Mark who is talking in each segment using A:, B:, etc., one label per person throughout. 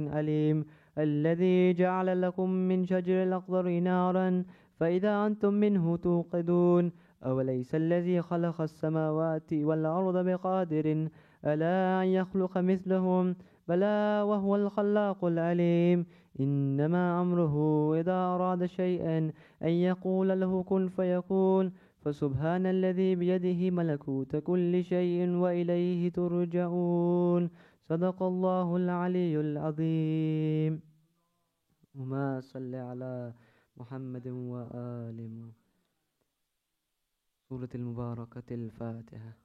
A: أليم الذي جعل لكم من شجر الأخضر نارا فإذا أنتم منه توقدون أوليس الذي خلق السماوات والأرض بقادر ألا أن يخلق مثلهم بلى وهو الخلاق العليم إنما أمره إذا أراد شيئا أن يقول له كن فيكون فسبحان الذي بيده ملكوت كل شيء وإليه ترجعون صدق الله العلي العظيم وما صل على محمد وآل سورة المباركة الفاتحة.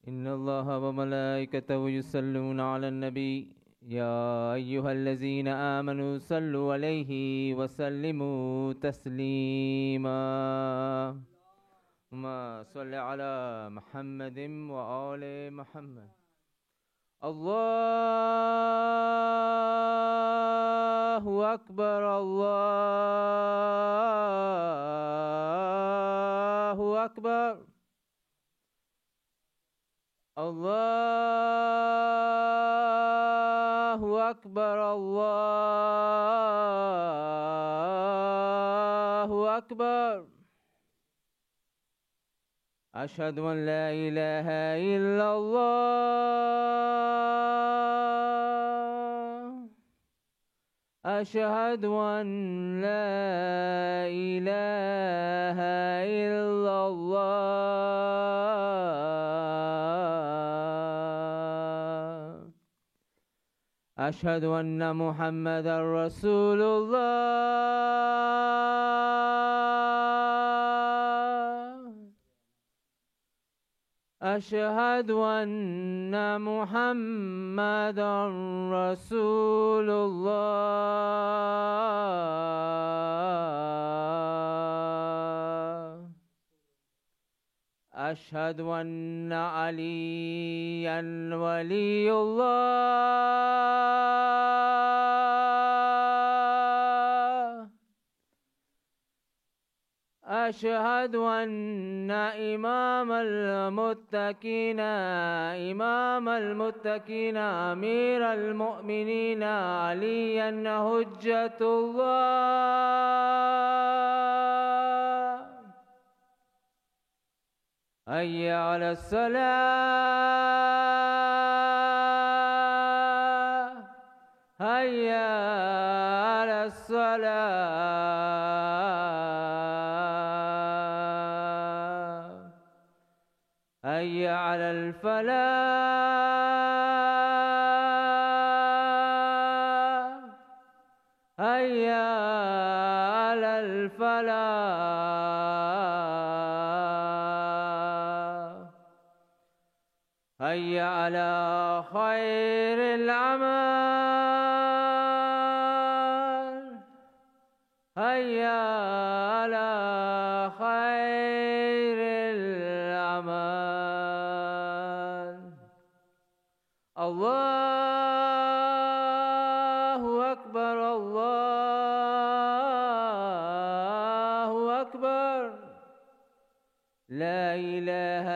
B: إن الله وملائكته يصلون على النبي يا أيها الذين آمنوا صلوا عليه وسلموا تسليما. اللهم صل على محمد وآل محمد. الله أكبر الله أكبر الله أكبر الله أكبر. أشهد أن لا إله إلا الله أشهد أن لا إله إلا الله أشهد أن محمدا رسول الله أشهد أن محمدا رسول الله أشهد أن عليا ولي الله أشهد أن إمام المتقين أمير المؤمنين عليا حجة الله. حي على الصلاة حي على الصلاة حي على الفلاح حي على الفلاح حي على خير العمل حي على خير العمل. الله أكبر الله أكبر لا إله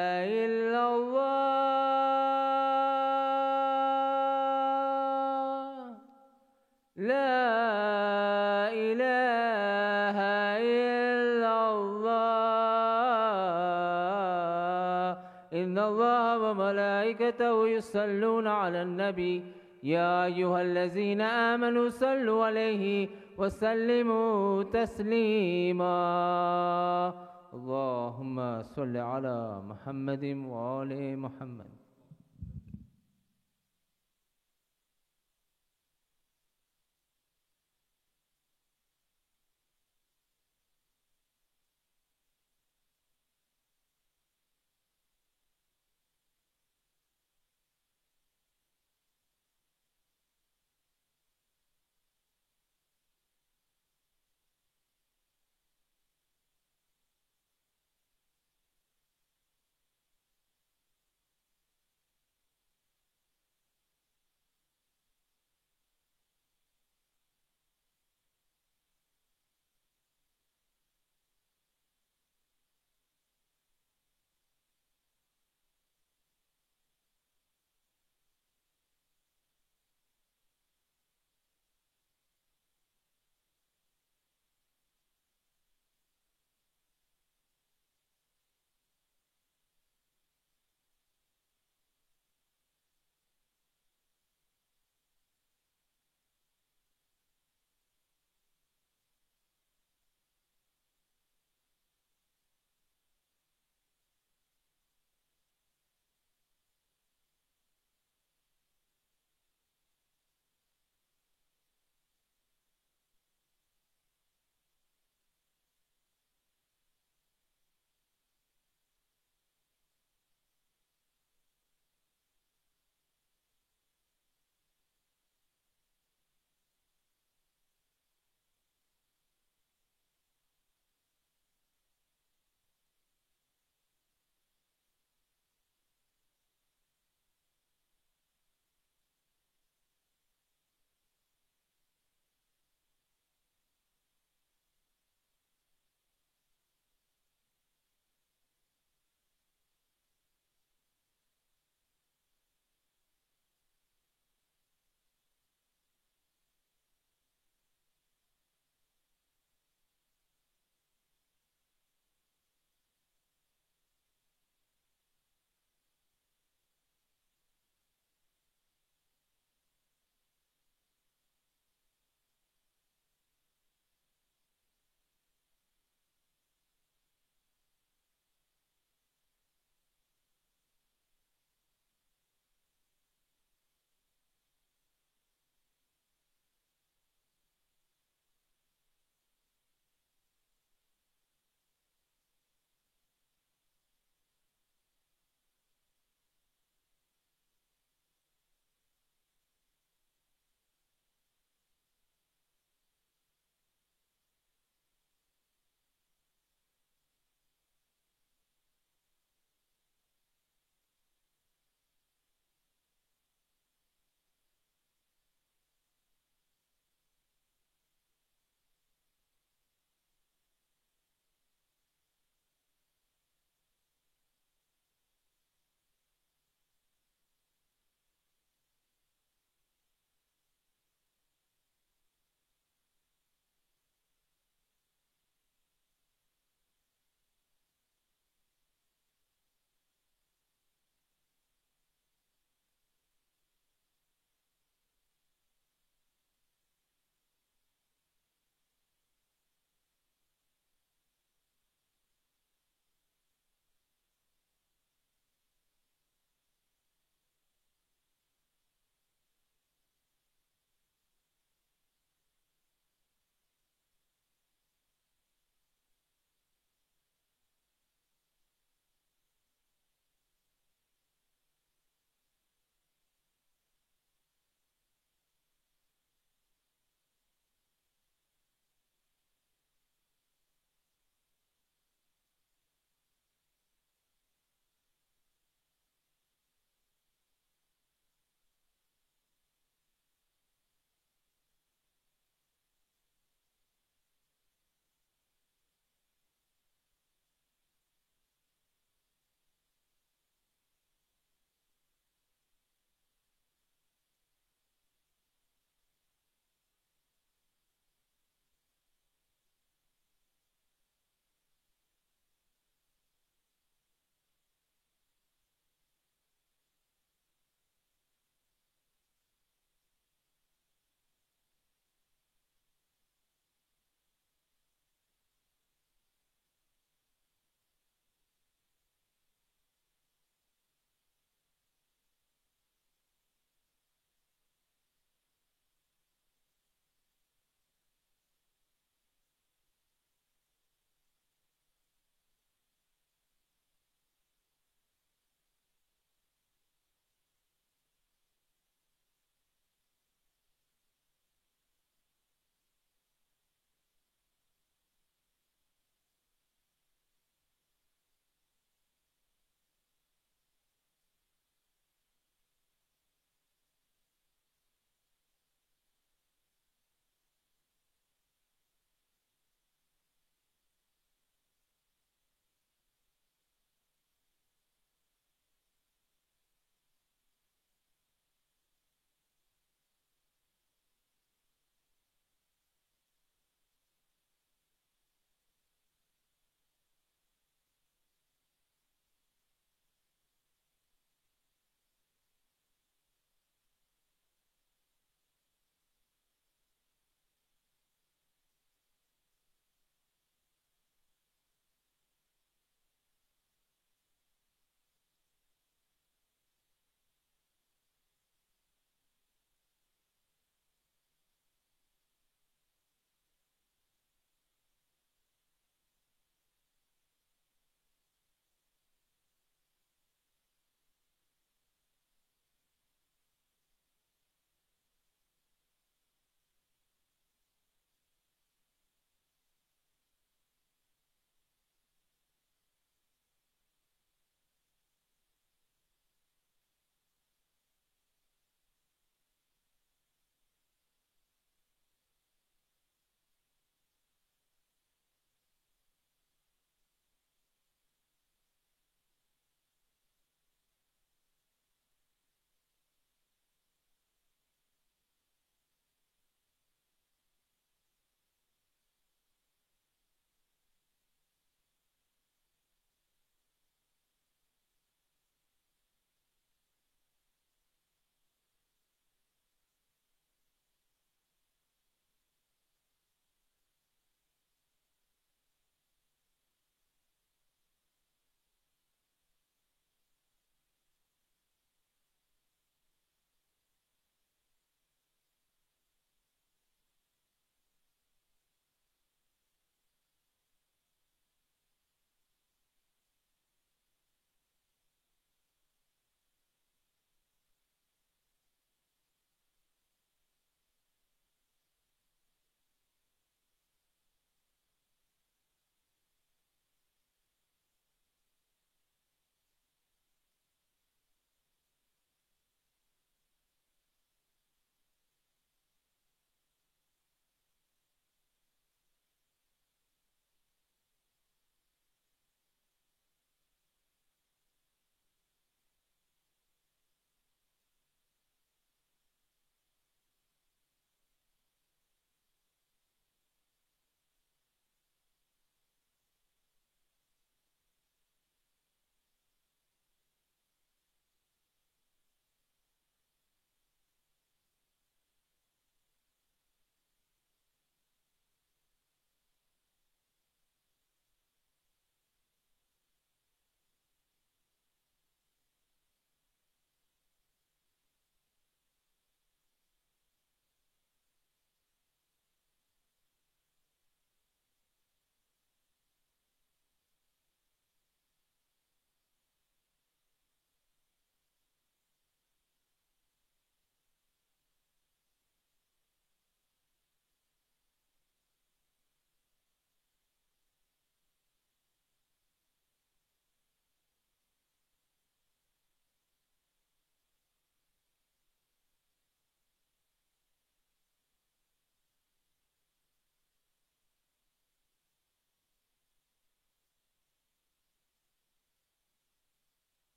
B: إلا الله لا إله إلا الله إن الله وملائكته يصلون على النبي يا أيها الذين آمنوا صلوا عليه وسلموا تسليما اللهم صل على محمد وآل محمد.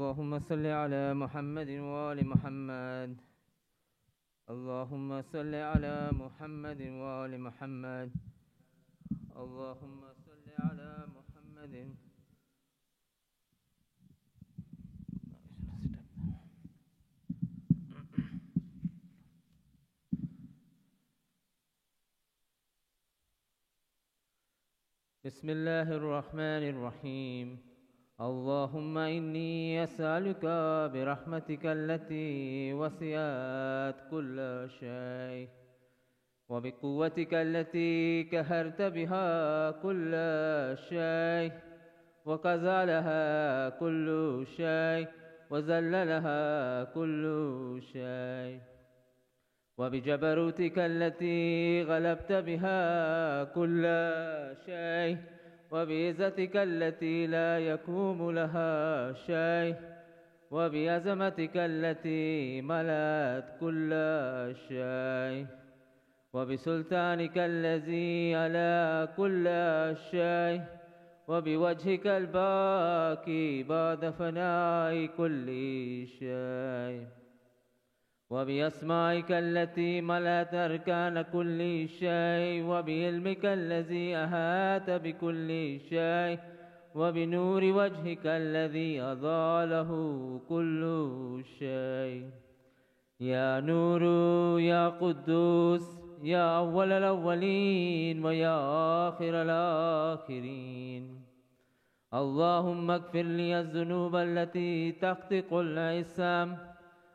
B: اللهم صل على محمد وآل محمد. اللهم صل على محمد وآل محمد. اللهم صل على محمد. بسم الله الرحمن الرحيم. اللهم إني أسألك برحمتك التي وسعت كل شيء وبقوتك التي كهرت بها كل شيء وكزالها كل شيء وزللها كل شيء وبجبروتك التي غلبت بها كل شيء وبعزتك التي لا يقوم لها شيء وبعظمتك التي ملأت كل شيء وبسلطانك الذي على كل شيء وبوجهك الباقي بعد فناء كل شيء وبأسمائك التي ملأت أركان كل شيء وبعلمك الذي أحاط بكل شيء وبنور وجهك الذي أضاء له كل شيء. يا نور يا قدوس يا أول الأولين ويا آخر الآخرين. اللهم اغفر لي الذنوب التي تخطئ العصام.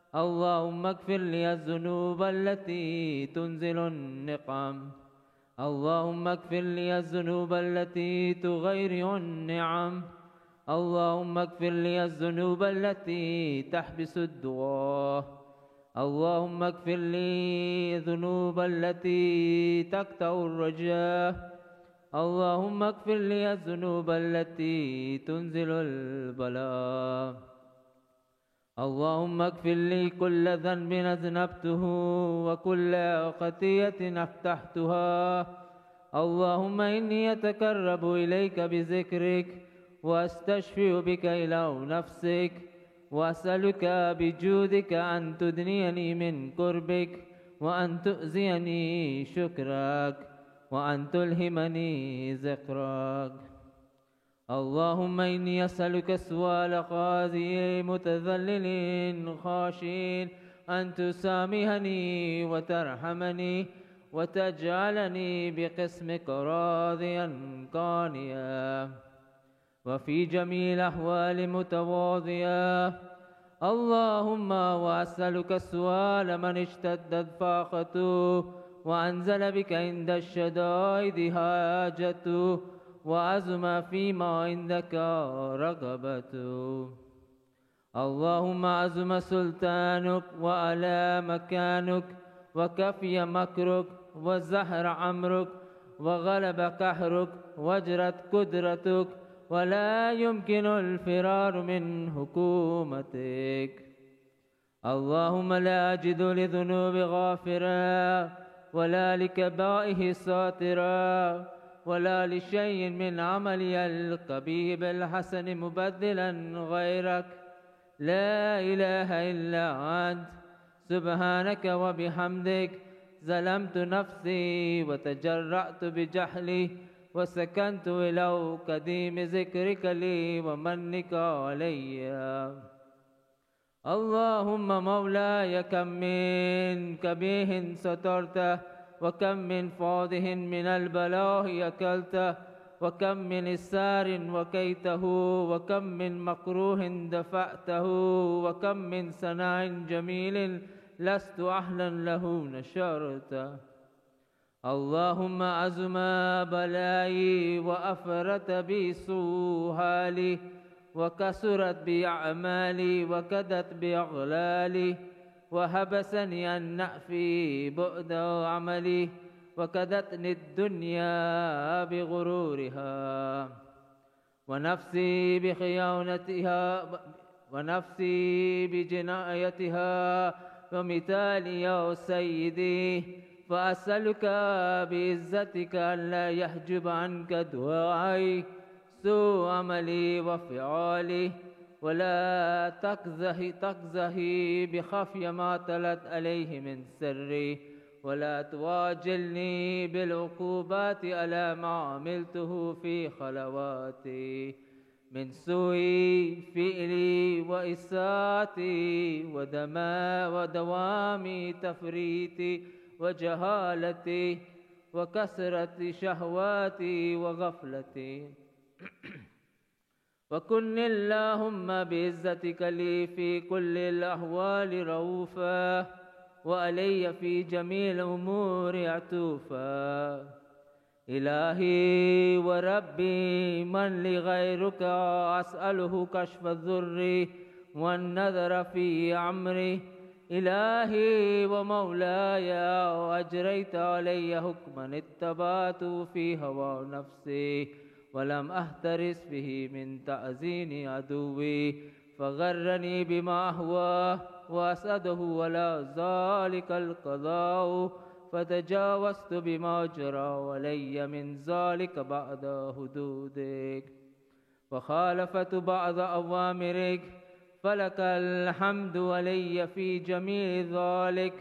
B: اللهم اغفر لي الذنوب التي تنزل النقم. اللهم اغفر لي الذنوب التي تغير النعم. اللهم اغفر لي الذنوب التي تحبس الدعاء. اللهم اغفر لي الذنوب التي تقطع الرجاء. اللهم اغفر لي الذنوب التي تنزل البلاء. اللهم اغفر لي كل ذنب أذنبته وكل خطيئة أفتحتها. اللهم إني أتقرب إليك بذكرك وأستشفي بك إلى نفسك وأسألك بجودك أن تدنيني من قربك وأن تؤذيني شكرك وأن تلهمني ذكرك. اللهم إني أسألك سؤال خاضع متذلل خاشع أن تسامحني وترحمني وتجعلني بقسمك راضيا قانيا وفي جميع الأحوال متواضعا. اللهم وأسألك السؤال من اشتدت فاقته وأنزل بك عند الشدائد حاجته وعزم فيما عندك رغبته. اللهم عزم سلطانك وعلى مكانك وكفي مكرك وزهر أمرك وغلب قهرك وجرت قدرتك ولا يمكن الفرار من حكومتك. اللهم لا أجد لذنوب غافرا ولا لكبائه ساترا ولا لشيء من عملي القبيح بالحسن مبدلا غيرك. لا إله إلا أنت سبحانك وبحمدك ظلمت نفسي وتجرأت بجهلي وسكنت إلى قديم ذكرك لي ومنك علي. اللهم مولاي كم من كبيه سترته وكم من فاضح من البلاء أكلته وكم من إسار وكيته وكم من مكروه دفعته وكم من صناع جميل لست أهلا له نشرته. اللهم عظم بلائي وأفرت بي سوء حالي وكسرت بي أعمالي وكدت بي أغلالي وحبسني عن نأفي بعد عملي وكدتني الدنيا بغرورها ونفسي بخيانتها ونفسي بجنايتها ومثالي يا سيدي. فأسألك بعزتك أن لا يحجب عنك دعائي سوء عملي وفعالي ولا تقزهي بخفي ما تلت عليه من سري، ولا تواجلني بالعقوبات على ما عملته في خلواتي من سوء فعلي وإساءتي ودوام تفريطي وجهالتي وكثرة شهواتي وغفلتي. وكن اللهم بعزتك لي في كل الأحوال رؤوفا، وعلي في جميع الأمور عطوفا. إلهي وربي من لغيرك أسأله كشف الضر والنذر في أمري. إلهي ومولاي أجريت علي حكما اتبعت في هوى نفسي، ولم أحترس به من تأذين عدوي، فغرني بما أهواه وأسأده ولا ذلك القضاء، فتجاوزت بما جرى علي من ذلك بعد حدودك، وخالفت بعض أوامرك، فلك الحمد علي في جميع ذلك،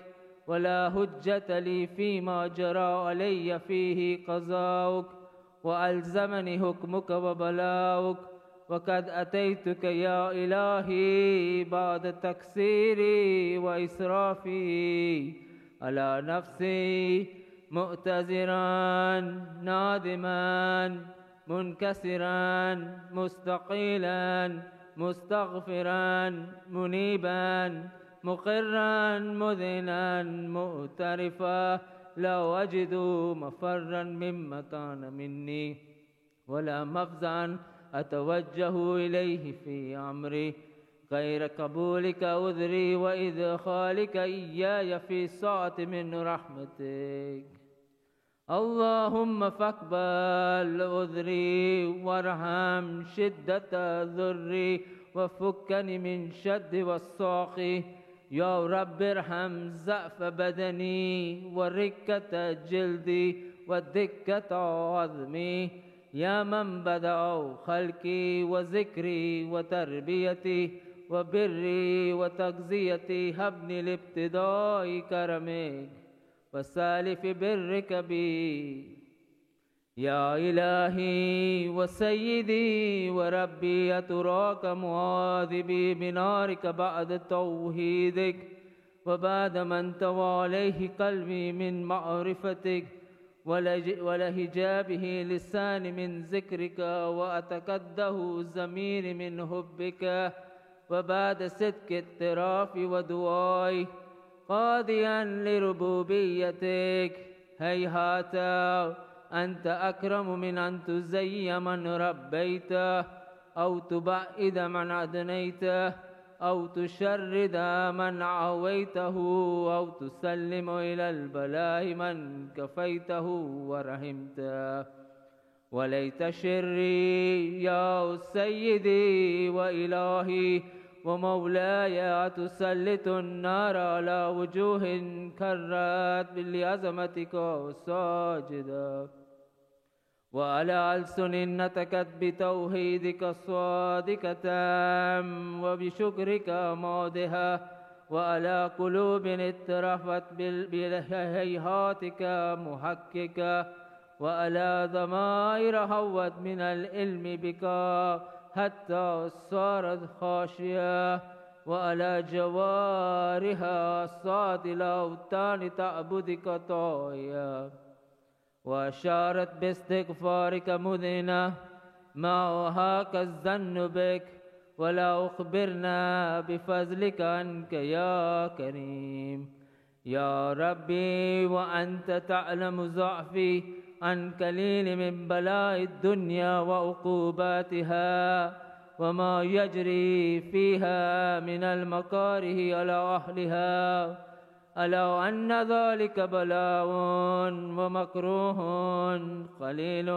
B: ولا حجة لي فيما جرى علي فيه قضاؤك، وألزمني حكمك وبلاؤك. وقد أتيتك يا إلهي بعد تقصيري وإسرافي على نفسي، مؤتذرا نادما منكسرا مستقيلا مستغفرا منيبا مقرا مذنا مؤترفا، لا أجد مفرا مما كان مني ولا مفزعا أتوجه إليه في أمري غير قبولك عذري وإدخالك إياي في سعة من رحمتك. اللهم فاقبل عذري وارحم شدة ضري وفكني من شد والصاق. يا رب ارحم ضعف بدني وركة جلدي ودكة عظمي. يا من بدأ خلقي وذكري وتربيتي وبري وتغذيتي، هبني لابتداء كرمك وسالف برك بي. يا إلهي وسيدي وربي، أتراك معاذبي بنارك بعد توحيدك، وبعد ما انطوى عليه قلبي من معرفتك، ولهجابه لسان من ذكرك، وأتكده زمير من حبك، وبعد صدق اعترافي ودعائي قاضيا لربوبيتك. هيهات أنت أكرم من أن تزي من ربيته، أو تبعد من أدنيته، أو تشرد من عويته، أو تسلم إلى البلاء من كفيته ورحمته. وليت شري يا سيدي وإلهي ومولاي تسلط النار على وجوه كرت لعظمتك ساجدا، وعلى ألسن نطقت بتوحيدك صادقة وبشكرك مادحة، وعلى قلوب اترفت بهيهاتك محققة، وعلى ضمائر هوت من العلم بك حتى صارت خاشية، وعلى جوارها صاد الأوتان تعبدك طاغية، وأشارت باستغفارك مذنة ما وهاك الظن بك، ولا أخبرنا بفضلك عنك يا كريم. يا ربي وأنت تعلم ضعفي عن قليل من بلاء الدنيا وعقوباتها، وما يجري فيها من المكاره على أهلها، ألا أن ذلك بلاء ومكروه قليل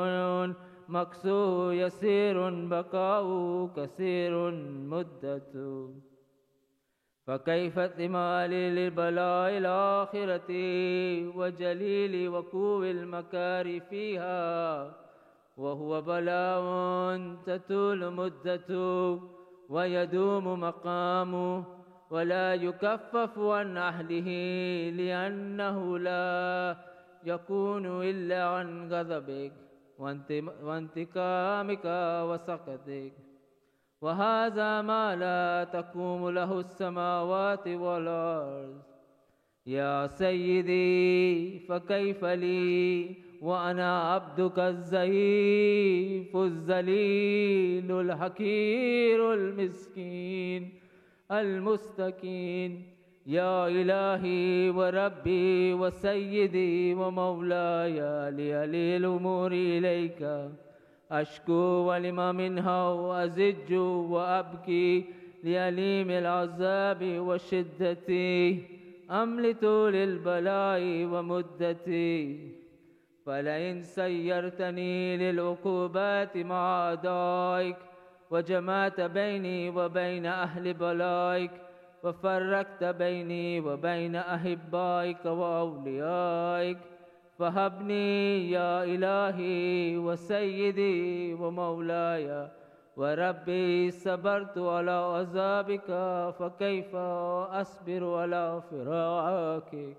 B: مكسو يسير بقاء كثير مدة. فكيف احتمالي للبلاء الآخرة وجليل وقوع المكار فيها، وهو بلاء تطول مدته ويدوم مقامه ولا يكفف عن أهله، لأنه لا يكون إلا عن غضبك وانتقامك وسخطك. وهذا ما لا تقوم له السماوات والأرض. يا سيدي فكيف لي وأنا عبدك الضعيف الذليل الحقير المسكين المستكين. يا إلهي وربي وسيدي ومولاي، لي الأمور إليك أشكو ولما منها وأزج وأبكي، لأليم العذاب وشدتي أملت للبلاء ومدتي. فلئن سيرتني للعقوبات مع أعدائك، وجمعت بيني وبين أهل بلائك، وفرقت بيني وبين أحبائك وأوليائك، فهبني يا إلهي وسيدي ومولاي وربي. صبرت على عذابك، فكيف أصبر على فراقك؟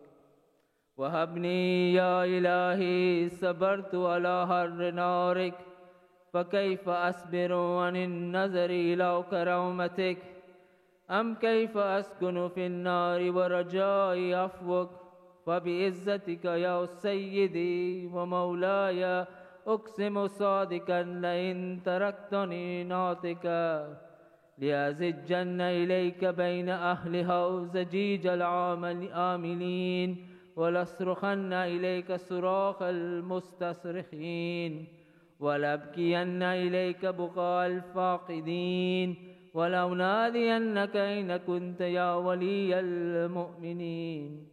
B: وهبني يا إلهي صبرت على حر نارك، فكيف أصبر عن النظر إلى كرامتك؟ أم كيف أسكن في النار ورجائي عفوك؟ فبعزتك يا سيدي ومولاي أقسم صادقا، لئن تركتني ناطقا لأزجن إليك بين أهلها زجيج العاملين، ولأصرخن إليك صراخ المستصرخين، ولأبكين إليك بكاء الفاقدين، ولأنادينك أين كنت يا ولي المؤمنين.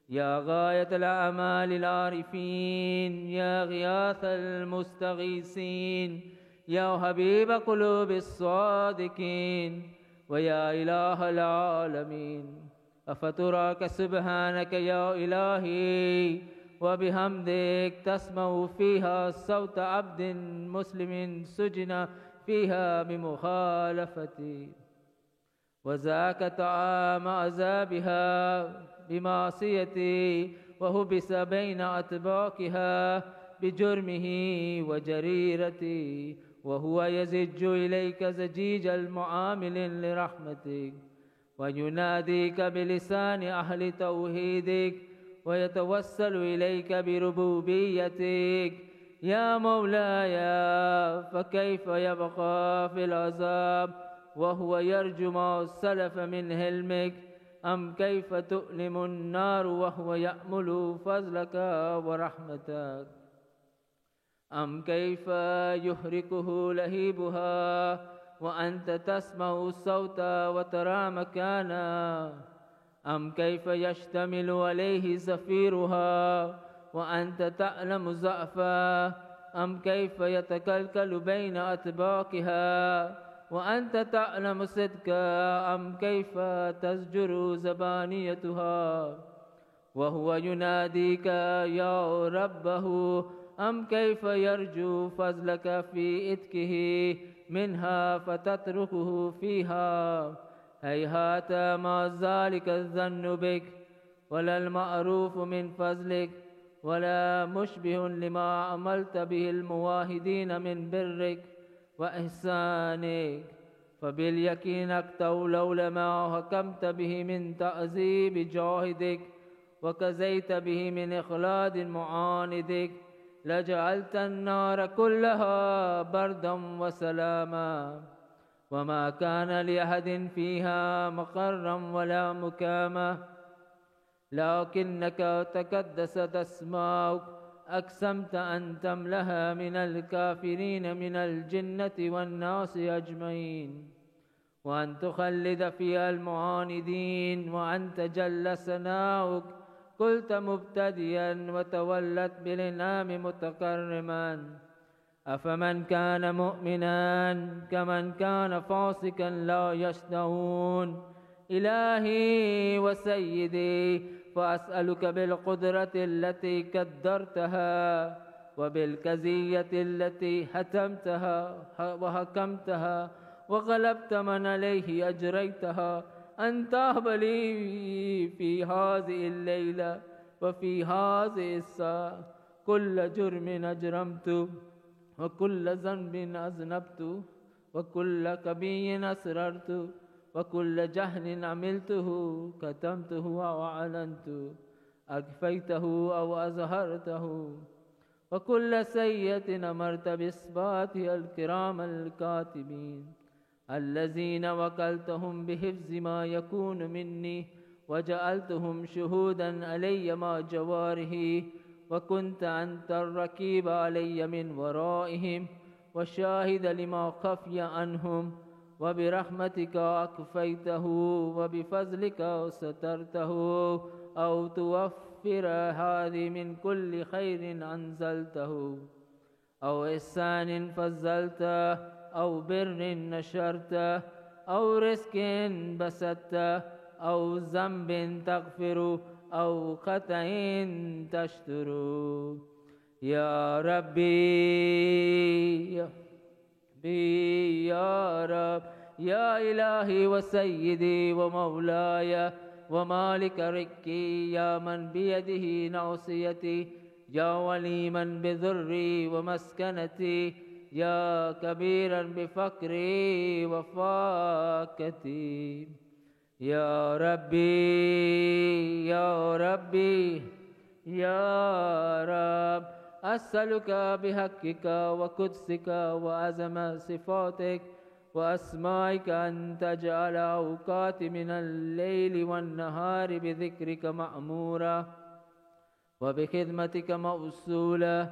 B: يا غاية الأعمال العارفين، يا غياث المستغيثين، يا حبيب قلوب الصادقين، ويا إله العالمين. أفتراك سبحانك يا إلهي وبحمدك تسمع فيها صوت عبد مسلم سجن فيها بمخالفتي، وذاك طعام عذابها بمعصيتي، وهبس بين أطباقها بجرمه وجريرتي، وهو يزج إليك زجيج المعامل لرحمتك، ويناديك بلسان أهل توحيدك، ويتوسل إليك بربوبيتك. يا مولاي فكيف يبقى في العذاب وهو يرجو ما سلف من حلمك؟ أم كيف تؤلم النار وهو يأمل فضلك ورحمتك؟ أم كيف يحرقه لهيبها وأنت تسمع الصوت وترى مكانا؟ أم كيف يشتمل عليه زفيرها وأنت تعلم ضعفا؟ أم كيف يتكلكل بين أطباقها وأنت تعلم صدقا؟ أم كيف تزجر زبانيتها وهو يناديك يا ربه؟ أم كيف يرجو فضلك في إتكه منها فتتركه فيها؟ هيهات ما ذلك الظن بك، ولا المعروف من فضلك، ولا مشبه لما عملت به المواهدين من برك وإحسانك. فباليقين أكتو لولا ما حكمت به من تعذيب جاهدك وكزيت به من إخلاد معاندك، لجعلت النار كلها بردا وسلاما، وما كان لأحد فيها مقرا ولا مكاما. لكنك تقدست أسماؤك أقسمت أن تملها من الكافرين من الجنة والناس أجمعين، وأن تخلد فيها المعاندين، وأن تجل ثناؤك قلت مبتديا وتولت بالإنعام متكرما. أفمن كان مؤمنا كمن كان فاسقا لا يشتهون. إلهي وسيدي فأسألك بالقدرة التي قدرتها وبالكزية التي حتمتها وحكمتها وغلبت من عليه أجريتها أن تهب لي في هذه الليلة وفي هذه الساعة كل جرم أجرمت وكل ذنب أذنبت وكل كبي أسررت وكل جهل عملته كتمته أو أعلنت أخفيته أو أظهرته وكل سيئة أمرت بإثباتها الكرام الكاتبين الذين وكلتهم بحفظ ما يكون مني وجعلتهم شهودا علي مع جواره وكنت أنت الرقيب علي من ورائهم والشاهد لما خفي عنهم وبرحمتك أكفيته وبفضلك سترته أو توفر هذه من كل خير أنزلته أو إحسان فضلته أو بر نشرته أو رزق بسطته أو ذنب تغفر أو خطأ تستر يا ربي يا رب يا إلهي وسيدي ومولاي ومالك ركي يا من بيده ناصيتي يا وليما بذري ومسكنتي يا كبيرا بفقري وفاكتي يا ربي يا ربي يا رب أسألك بحقك وقدسك وعظم صفاتك وأسمائك أن تجعل أوقات من الليل والنهار بذكرك مأمورة وبخدمتك موصولة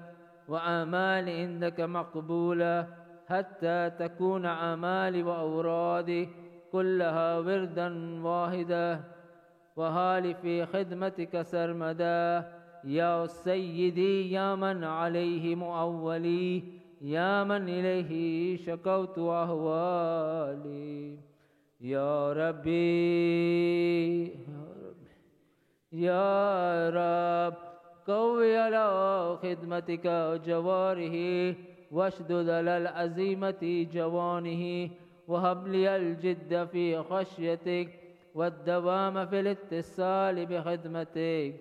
B: وأعمال عندك مقبولة حتى تكون أعمالي وأورادي كلها وردا واحدا وحالي في خدمتك سرمدا يا سيدي يا من عليه مؤولي يا من إليه شكوت أهوالي يا ربي يا رب قوي على خدمتك جواره واشدد على العزيمة جوانه وهب لي الجد في خشيتك والدوام في الاتصال بخدمتك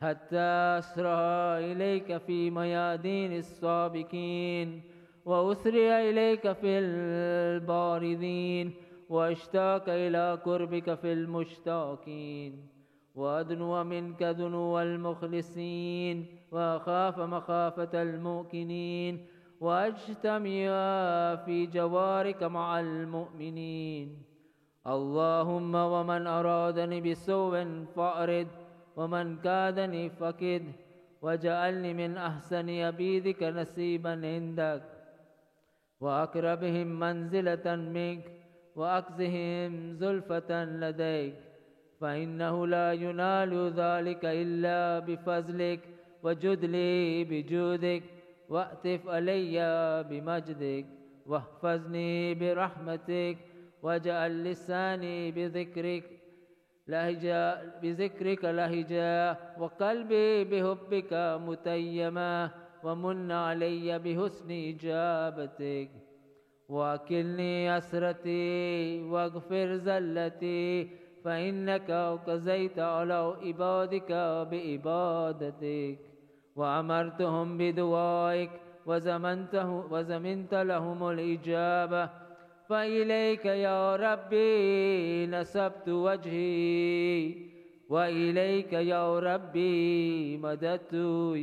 B: حتى أسرع إليك في ميادين السابقين وأسرع إليك في الباردين وأشتاق إلى قربك في المشتاقين وأدنو منك دنو المخلصين وأخاف مخافة الموقنين وأجتمع في جوارك مع المؤمنين اللهم ومن أرادني بسوء فأرد ومن كادني فكد وجعلني من أحسن عبيدك نصيبا عندك وأقربهم منزلة منك وأكزهم زلفة لديك فإنه لا ينال ذلك إلا بفضلك وجد لي بجودك وأتف علي بمجدك واحفظني برحمتك واجعل لساني بذكرك لهجا وقلبي بحبك متيما ومن علي بحسن إجابتك وأكلني أسرتي واغفر زلتي فإنك قضيت على عبادك بإبادتك وأمرتهم بدعائك وزمنت لهم الإجابة فإليك يا ربي نسبت وجهي وإليك يا ربي مددت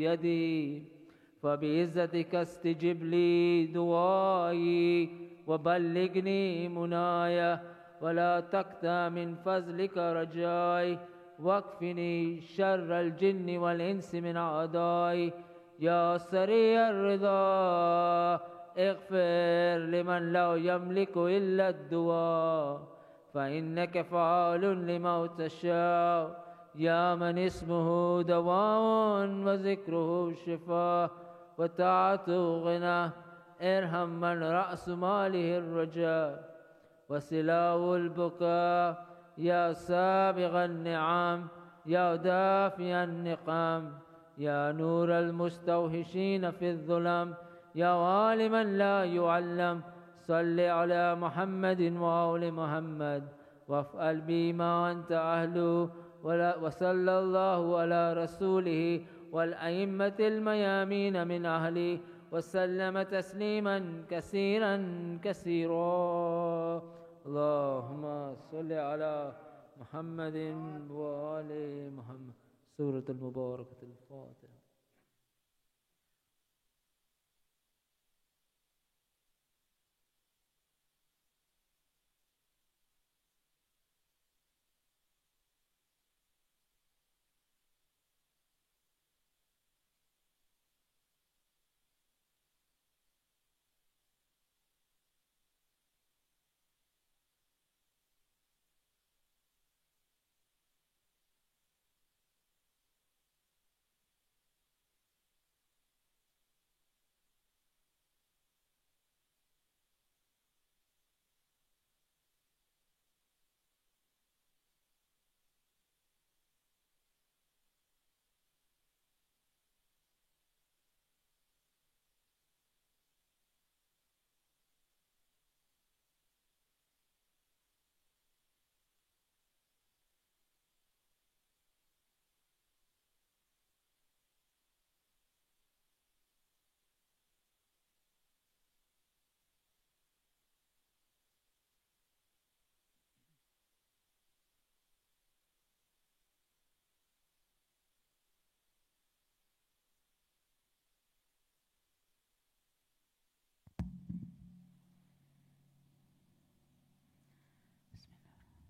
B: يدي فبعزتك استجب لي دعائي وبلغني منايا ولا تقطع من فضلك رجائي واكفني شر الجن والإنس من أعدائي يا سريع الرضا اغفر لمن لا يملك إلا الدعاء فإنك فعال لما تشاء يا من اسمه دواء وذكره شفاء وطاعته غنى ارحم من رأس ماله الرجاء وسلاه البكاء يا سابغ النعم يا دافع النقام يا نور المستوحشين في الظلم يا عالما لا يعلم صل على محمد وآل محمد وافعل بي ما أنت أهله وصلى الله على رسوله والأئمة الميامين من أهله وسلم تسليما كثيرا كثيرا. اللهم صل على محمد وآل محمد. سورة المباركة الفاتحة.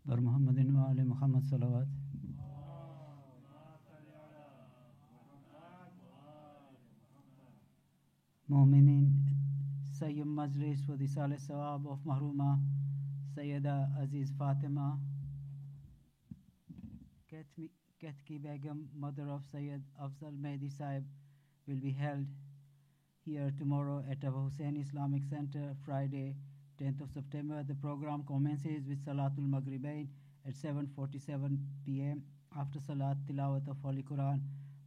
C: बर मोहम्मद व आले मोहम्मद सलावत. Mu'minin Sayyid Majlis for the Saleh Sawab of Mahruma Sayyida Aziz Fatima Ketki Begum, mother of Sayyid Afzal Mehdi Sahib, will be held here tomorrow at Abu Hussein Islamic Center, Friday, 10th of September. The program commences with Salatul Maghribain at 7:47 p.m. After Salat, Tilawat of Holy Quran,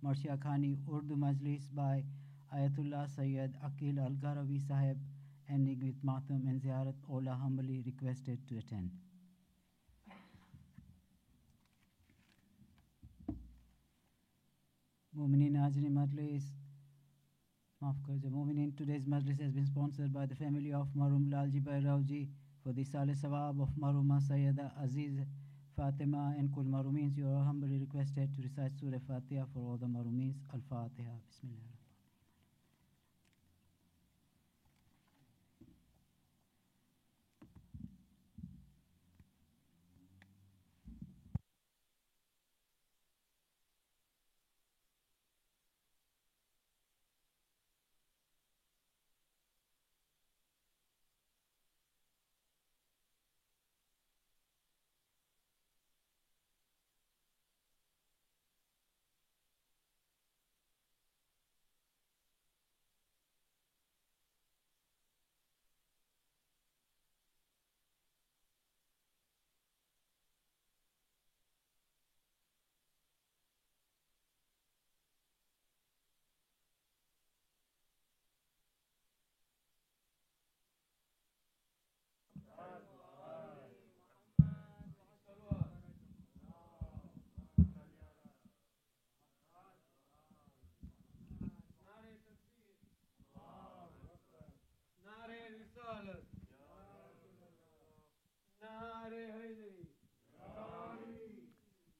C: Marshia Khani, Urdu Majlis by Ayatullah Sayyid Aqil Al-Gharawi Sahib, ending with Matam and Ziyarat. All are humbly requested to attend. Mu'minin Ajni Majlis, Mu'minin, today's Majlis has been sponsored by the family of Marum Lalji Bairauji for the Saleh Sawab of Maruma Sayyida Aziz Fatima and Kul Marumins. You are humbly requested to recite Surah Fatiha for all the Marumins. Al-Fatiha. Bismillah.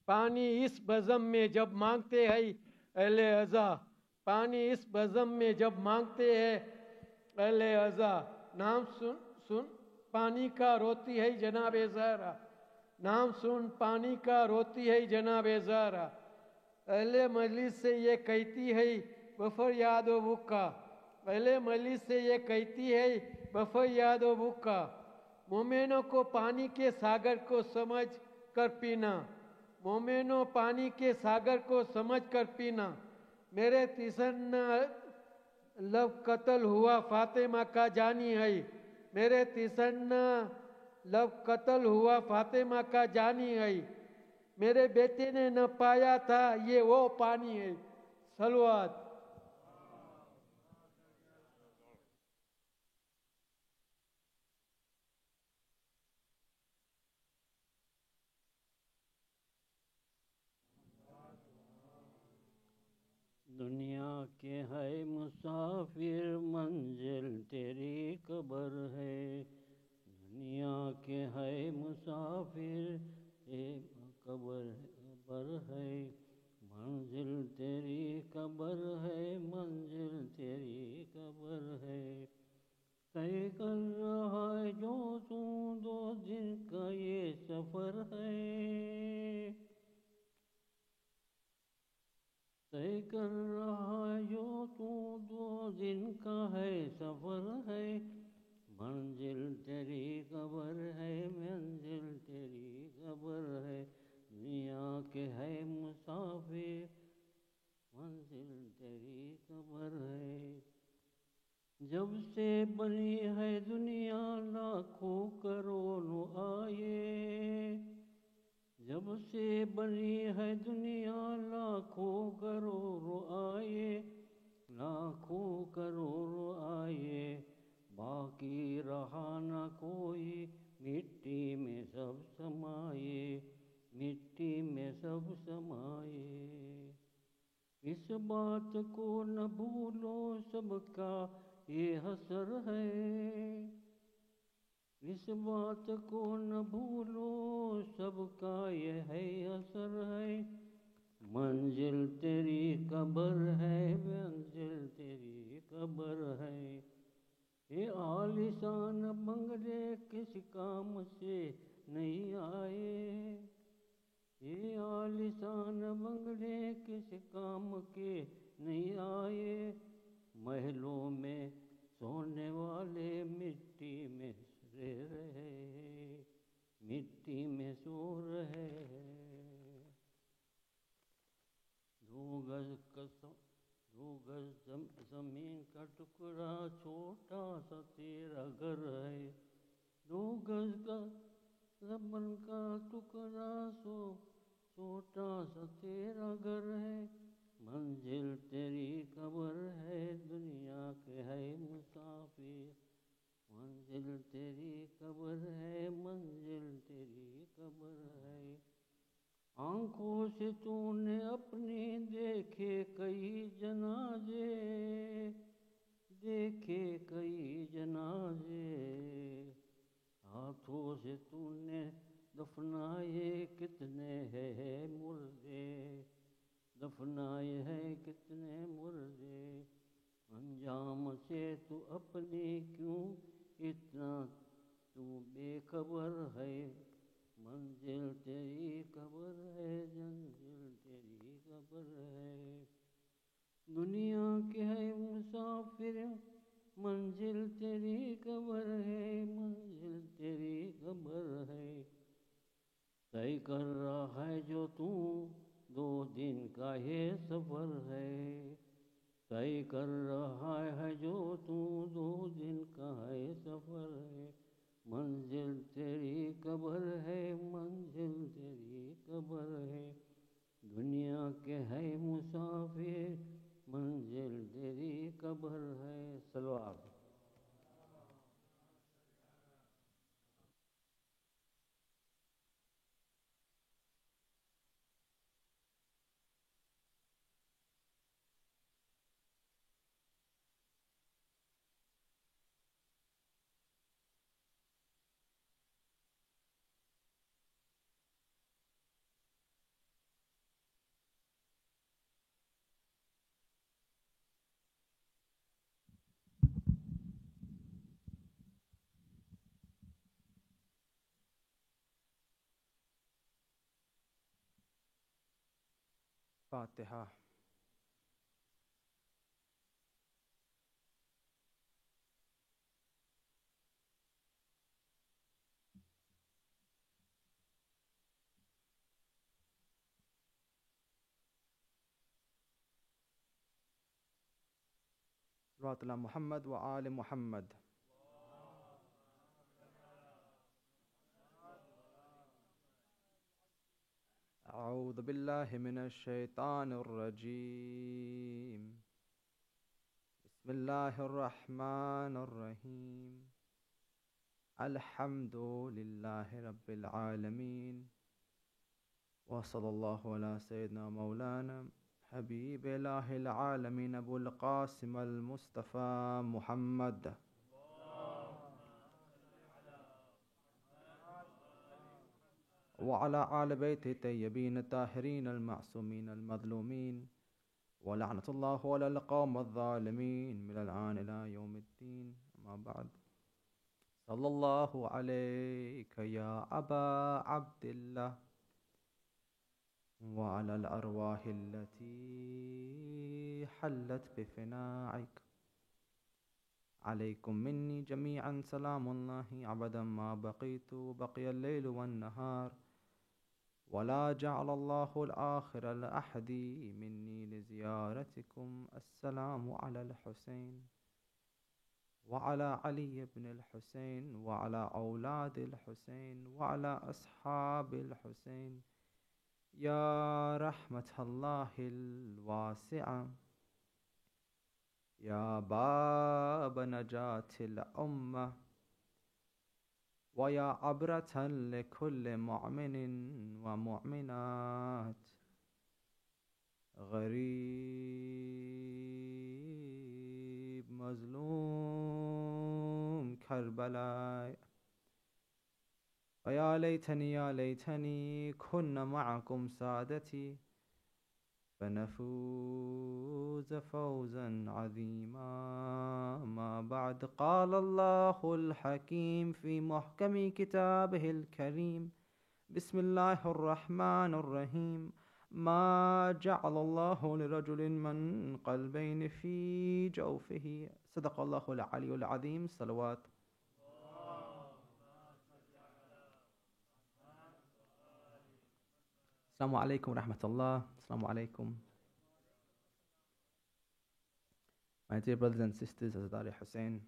D: पानी इस बज़म में जब मांगते हैं अहले अज़ा, पानी इस बज़म में जब मांगते हैं अहले अज़ा, नाम सुन सुन पानी का रोती है जनाबे ज़हरा, नाम सुन पानी का रोती है जनाबे ज़हरा। अहले मजलिस से ये कहती है बफर यादो बुक्का, अहले मजलिस से ये कहती है बफर यादो बुक्का, मोमेनों को पानी के सागर को समझ कर पीना, मोमेनों पानी के सागर को समझ कर पीना। मेरे तिसन्ना लब कत्ल हुआ फातिमा का जानी है, मेरे तिसन्ना लब कत्ल हुआ फातिमा का जानी है, मेरे बेटे ने न पाया था ये वो पानी है। सलवात।
E: दुनिया के है मुसाफिर मंजिल तेरी कब्र है। दुनिया के है मुसाफिर एक कब्र है। मंजिल तेरी कब्र है, मंजिल तेरी कब्र है। तय कर रहा है जो तू 2 दिन का ये सफ़र है। तय कर रहा है जो तू 2 दिन का है सफ़र है। मंजिल तेरी कब्र है, मंजिल तेरी कब्र है। दुनिया के है मुसाफिर मंजिल तेरी कब्र है। जब से बनी है दुनिया लाखों करोड़ों आए। जब से बनी है दुनिया लाखों करोड़ों आए। लाखों करोड़ों आए, बाकी रहा न कोई। मिट्टी में सब समाए, मिट्टी में सब समाए। इस बात को न भूलो सबका ये हसर है। इस बात को न भूलो सबका ये है असर है। मंजिल तेरी कब्र है, मंजिल तेरी कब्र है। ये आलिशान बंगले किस काम से नहीं आए। ये आलिशान बंगले किस काम के नहीं आए। महलों में सोने वाले मिट्टी में रह रहे, मिट्टी में सो रहे। 2 गज जमीन का टुकड़ा छोटा सा तेरा घर है। 2 गज का जमीन का टुकड़ा छोटा सा तेरा घर है। मंजिल तेरी कब्र है, दुनिया के है मुसाफिर। मंजिल तेरी कब्र है, मंजिल तेरी कब्र है। आँखों से तूने अपनी देखे कई जनाजे, देखे कई जनाजे। हाथों से तूने दफनाए कितने हैं मुर्दे, दफनाए हैं कितने मुर्दे। अंजाम से तू अपनी क्यों इतना तू बेखबर है। मंजिल तेरी कब्र है, मंजिल तेरी कब्र है। दुनिया के है मुसाफिर मंजिल तेरी कब्र है, मंजिल तेरी कब्र है। तय कर रहा है जो तू 2 दिन का ये सफ़र है। तय कर रहा है जो तू 2 दिन का है सफ़र है। मंजिल तेरी कब्र है, मंजिल तेरी कब्र है। दुनिया के है मुसाफिर मंजिल तेरी कब्र है। सलवात।
B: फातिहा। सल्लल्लाहु अलैहि मुहम्मद व आल मुहम्मद। अऊज़ु बिल्लाहि मिनश शैतानिर रजीम। बिस्मिल्लाहिर रहमानिर रहीम। अल्हम्दुलिल्लाहि रब्बिल आलमीन व सल्लल्लाहु अला सय्यिदिना मौलाना حبيب إله العالمين أبو القاسم المصطفى محمد وعلى آل بيته الطيبين الطاهرين المعصومين المظلومين ولعنة الله على القوم الظالمين من الآن إلى يوم الدين. أما بعد، صلى الله عليك يا أبا عبد الله وعلى الأرواح التي حلت بفنائك. عليكم مني جميعا سلام الله أبدا ما بقيت بقي الليل والنهار، ولا جعل الله الآخر لأحد مني لزيارتكم. السلام على الحسين وعلى علي بن الحسين وعلى أولاد الحسين وعلى أصحاب الحسين. يا رحمة الله الواسعة، يا باب نجاة الأمة، ويا عبرة لكل مؤمن ومؤمنات، غريب مظلوم كربلاء. ويا ليتني يا ليتني كنا معكم سادتي فنفوز فوزا عظيما. ما بعد، قال الله الحكيم في محكم كتابه الكريم: بسم الله الرحمن الرحيم. ما جعل الله لرجل من قلبين في جوفه. صدق الله العلي العظيم. صلوات. السلام عليكم ورحمة الله. السلام عليكم. My dear brothers and sisters, Azadari Hussein,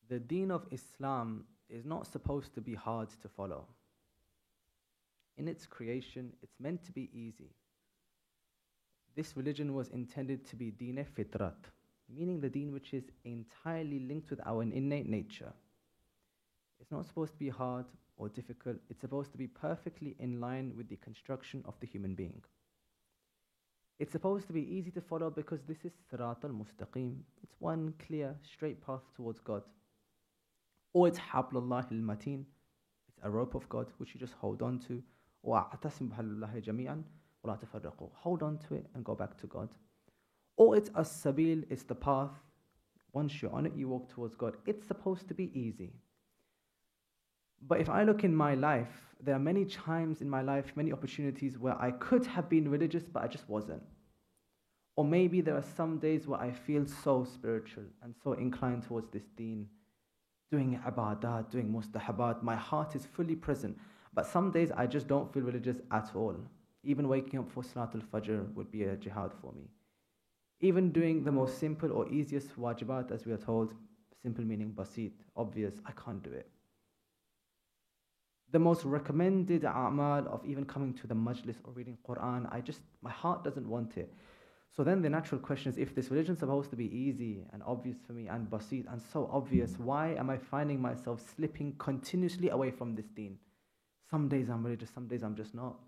B: the deen of Islam is not supposed to be hard to follow. In its creation, it's meant to be easy. This religion was intended to be deen fitrat, meaning the deen which is entirely linked with our innate nature. It's not supposed to be hard or difficult. It's supposed to be perfectly in line with the construction of the human being. It's supposed to be easy to follow because this is Sirat al-Mustaqim. It's one clear, straight path towards God. Or it's Hablullah al-Mateen. It's a rope of God which you just hold on to. وَاعْتَصِمْ بِحَبْلِ جَمِيعًا وَلَا تَفَرَّقُوا. Hold on to it and go back to God. Or it's as-sabil, it's the path. Once you're on it, you walk towards God. It's supposed to be easy. But if I look in my life, there are many times in my life, many opportunities where I could have been religious, but I just wasn't. Or maybe there are some days where I feel so spiritual and so inclined towards this deen, doing ibadat, doing mustahabat. My heart is fully present. But some days I just don't feel religious at all. Even waking up for Salatul Fajr would be a jihad for me. Even doing the most simple or easiest wajibat, as we are told, simple meaning basit, obvious, I can't do it. The most recommended a'mal of even coming to the majlis or reading Quran, my heart doesn't want it. So then the natural question is, if this religion is supposed to be easy and obvious for me and basit and so obvious, why am I finding myself slipping continuously away from this deen? Some days I'm religious, some days I'm just not.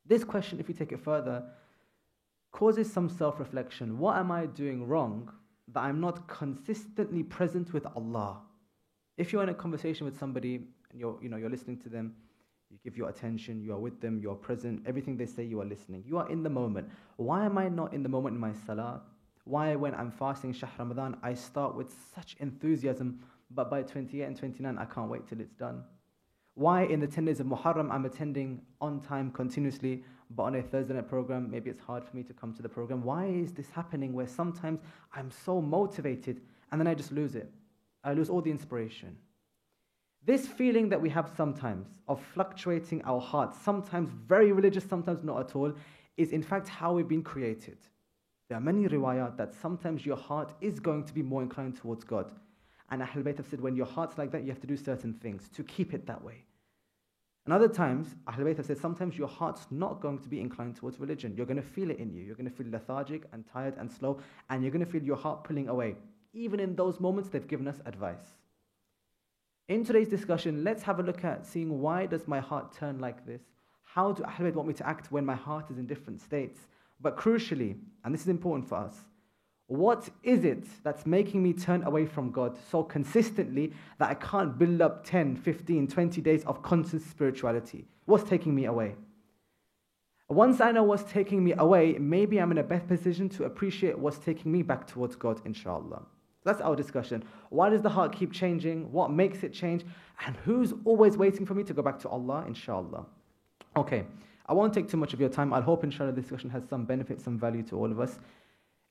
B: This question, if you take it further, causes some self-reflection. What am I doing wrong that I'm not consistently present with Allah? If you're in a conversation with somebody and you're listening to them, you give your attention, you are with them, you are present, everything they say you are listening. You are in the moment. Why am I not in the moment in my salah? Why when I'm fasting Shahr Ramadan, I start with such enthusiasm, but by 28 and 29, I can't wait till it's done? Why in the 10 days of Muharram, I'm attending on time continuously, but on a Thursday night program, maybe it's hard for me to come to the program? Why is this happening where sometimes I'm so motivated and then I just lose it? I lose all the inspiration. This feeling that we have sometimes of fluctuating our hearts, sometimes very religious, sometimes not at all, is in fact how we've been created. There are many riwayat that sometimes your heart is going to be more inclined towards God. And Ahlul Bayt have said when your heart's like that, you have to do certain things to keep it that way. And other times, Ahlul Bayt have said sometimes your heart's not going to be inclined towards religion. You're going to feel it in you. You're going to feel lethargic and tired and slow, and you're going to feel your heart pulling away. Even in those moments, they've given us advice. In today's discussion, let's have a look at seeing why does my heart turn like this? How do Ahlul Bayt want me to act when my heart is in different states? But crucially, and this is important for us, what is it that's making me turn away from God so consistently that I can't build up 10, 15, 20 days of constant spirituality? What's taking me away? Once I know what's taking me away, maybe I'm in a better position to appreciate what's taking me back towards God, inshallah. That's our discussion. Why does the heart keep changing? What makes it change? And who's always waiting for me to go back to Allah, inshallah? Okay, I won't take too much of your time. I hope, inshallah, this discussion has some benefit, some value to all of us.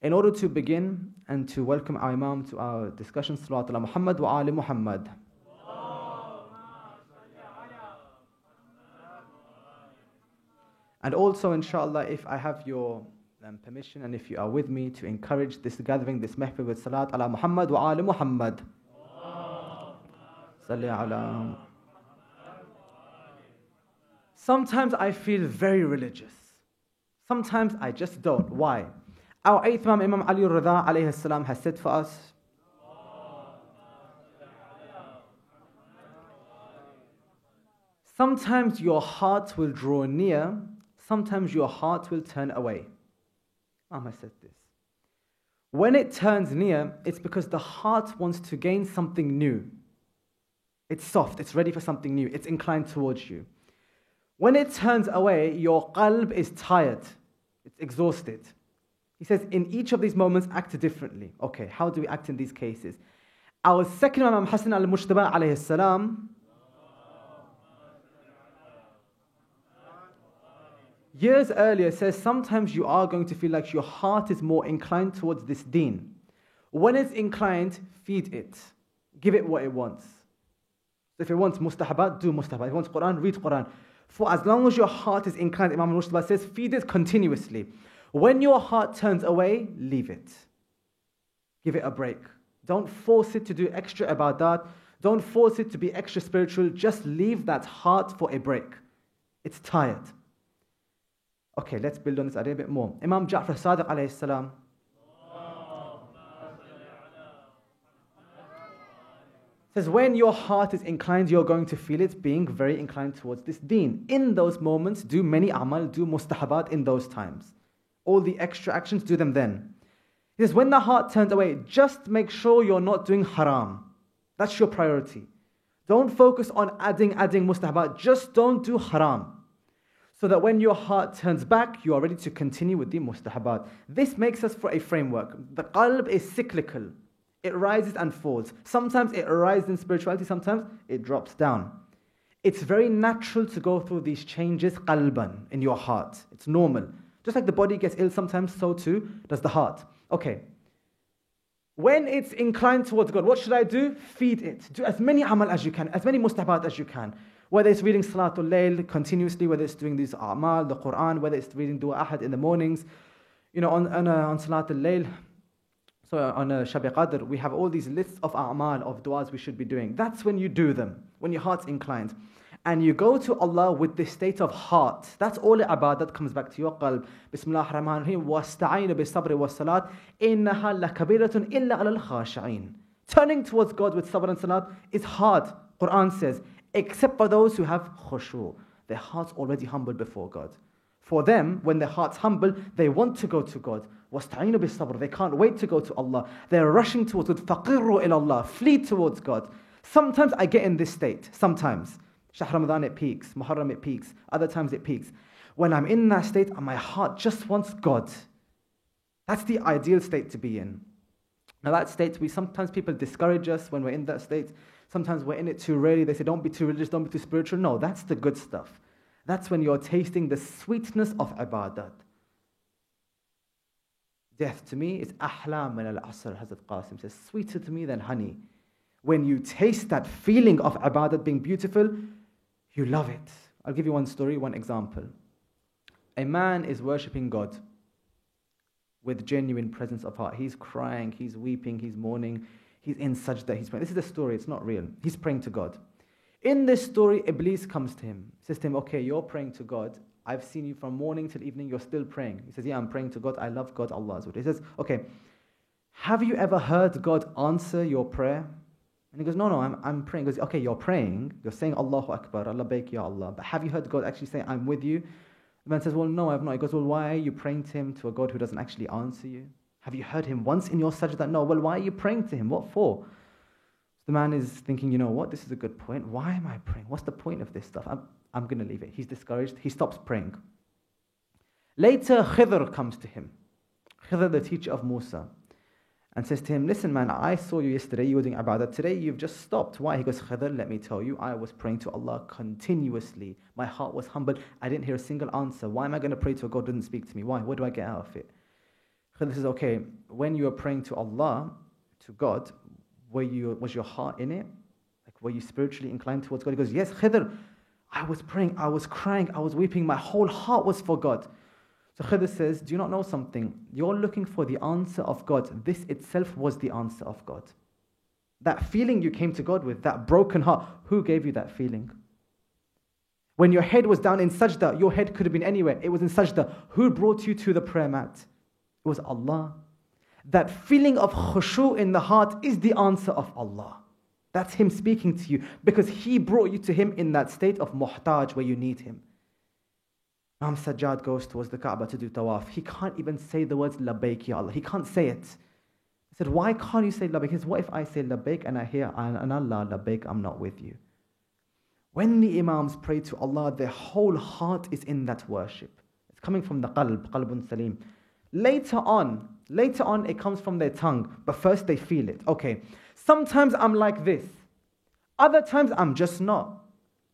B: In order to begin and to welcome our Imam to our discussion, Salawat ala Muhammad wa ali Muhammad. And also, inshallah, if I have your permission and if you are with me to encourage this gathering, this mehfil with Salat ala Muhammad wa ali Muhammad. Salli ala. Sometimes I feel very religious. Sometimes I just don't. Why? Our 8th Imam, Imam Ali Rida alayhi salam, has said for us, sometimes your heart will draw near, sometimes your heart will turn away. Imam has said this. When it turns near, it's because the heart wants to gain something new. It's soft, it's ready for something new, it's inclined towards you. When it turns away, your qalb is tired, it's exhausted. He says, in each of these moments, act differently. Okay, how do we act in these cases? Our second Imam Hassan al-Mujtaba alayhi salam, years earlier says, sometimes you are going to feel like your heart is more inclined towards this deen. When it's inclined, feed it. Give it what it wants. If it wants mustahabat, do mustahabat. If it wants Quran, read Quran. For as long as your heart is inclined, Imam al-Mujtaba says, feed it continuously. When your heart turns away, leave it. Give it a break. Don't force it to do extra ibadat. Don't force it to be extra spiritual. Just leave that heart for a break. It's tired. Okay, let's build on this idea a bit more. Imam Ja'far Sadiq alayhi salam says, when your heart is inclined, you're going to feel it being very inclined towards this deen. In those moments, do many amal, do mustahabat in those times. All the extra actions, do them then. He says, when the heart turns away, just make sure you're not doing haram. That's your priority. Don't focus on adding mustahabat. Just don't do haram. So that when your heart turns back, you are ready to continue with the mustahabat. This makes us for a framework. The qalb is cyclical. It rises and falls. Sometimes it rises in spirituality, sometimes it drops down. It's very natural to go through these changes qalban, in your heart. It's normal. Just like the body gets ill sometimes, so too does the heart. Okay. When it's inclined towards God, what should I do? Feed it. Do as many amal as you can, as many mustahabat as you can. Whether it's reading Salatul Layl continuously, whether it's doing these a'mal, the Quran, whether it's reading Dua Ahad in the mornings. You know, on Salatul Layl, so on Shab Qadr, we have all these lists of a'mal, of du'as we should be doing. That's when you do them, when your heart's inclined. And you go to Allah with this state of heart. That's all ibadat comes back to your qalb. Bismillah ar-Rahman ar-Rahim. وَاسْتَعِينُ بِالصَّبْرِ وَالصَّلَاةِ إِنَّهَا لَكَبِيرَةٌ إِلَّا عَلَى الْخَاشِعِينَ. Turning towards God with sabr and salat is hard, Quran says, except for those who have khushu'. Their heart's already humble before God. For them, when their heart's humble, they want to go to God. وَاسْتَعِينُ بِالصَّبْرِ. They can't wait to go to Allah. They're rushing towards God. فَقِرُّوا إِلَى اللَّهِ. Flee towards God. Sometimes I get in this state. Sometimes. Shahr Ramadan it peaks, Muharram it peaks, other times it peaks. When I'm in that state and my heart just wants God, that's the ideal state to be in. Now that state, sometimes people discourage us when we're in that state. Sometimes we're in it too rarely. They say, don't be too religious, don't be too spiritual. No, that's the good stuff. That's when you're tasting the sweetness of ibadat. Death to me is ahla min al-asr, Hazrat Qasim says, sweeter to me than honey. When you taste that feeling of ibadat being beautiful, you love it. I'll give you one story, one example. A man is worshipping God with genuine presence of heart. He's crying, he's weeping, he's mourning, he's in sajda, he's praying. This is a story, it's not real. He's praying to God. In this story, Iblis comes to him, says to him, okay, you're praying to God. I've seen you from morning till evening, you're still praying. He says, yeah, I'm praying to God. I love God, Allah. He says, okay, have you ever heard God answer your prayer? And he goes, no, I'm praying. He goes, okay, you're praying. You're saying Allahu Akbar, Allah Baik Ya Allah. But have you heard God actually say, I'm with you? The man says, well, no, I've not. He goes, well, why are you praying to him, to a God who doesn't actually answer you? Have you heard him once in your sajda? No. Well, why are you praying to him? What for? So the man is thinking, you know what? This is a good point. Why am I praying? What's the point of this stuff? I'm going to leave it. He's discouraged. He stops praying. Later, Khidr comes to him. Khidr, the teacher of Musa, and says to him, listen man, I saw you yesterday, you were doing ibadah. Today you've just stopped. Why? He goes, Khidr, let me tell you, I was praying to Allah continuously. My heart was humble. I didn't hear a single answer. Why am I going to pray to a God who doesn't speak to me? Why? What do I get out of it? Khidr says, okay, when you were praying to Allah, to God, was your heart in it? Like, were you spiritually inclined towards God? He goes, yes, Khidr, I was praying, I was crying, I was weeping. My whole heart was for God. So Khidr says, do you not know something? You're looking for the answer of God. This itself was the answer of God. That feeling you came to God with, that broken heart, who gave you that feeling? When your head was down in sajda, your head could have been anywhere. It was in sajda. Who brought you to the prayer mat? It was Allah. That feeling of khushu in the heart is the answer of Allah. That's Him speaking to you because He brought you to Him in that state of muhtaj where you need Him. Imam Sajjad goes towards the Kaaba to do tawaf. He can't even say the words labbaik ya Allah. He can't say it. He said, why can't you say labbaik? He said, what if I say labbaik and I hear an Allah labbaik, I'm not with you? When the Imams pray to Allah, their whole heart is in that worship. It's coming from the qalb, qalbun salim. Later on, it comes from their tongue, but first they feel it. Okay, sometimes I'm like this. Other times I'm just not.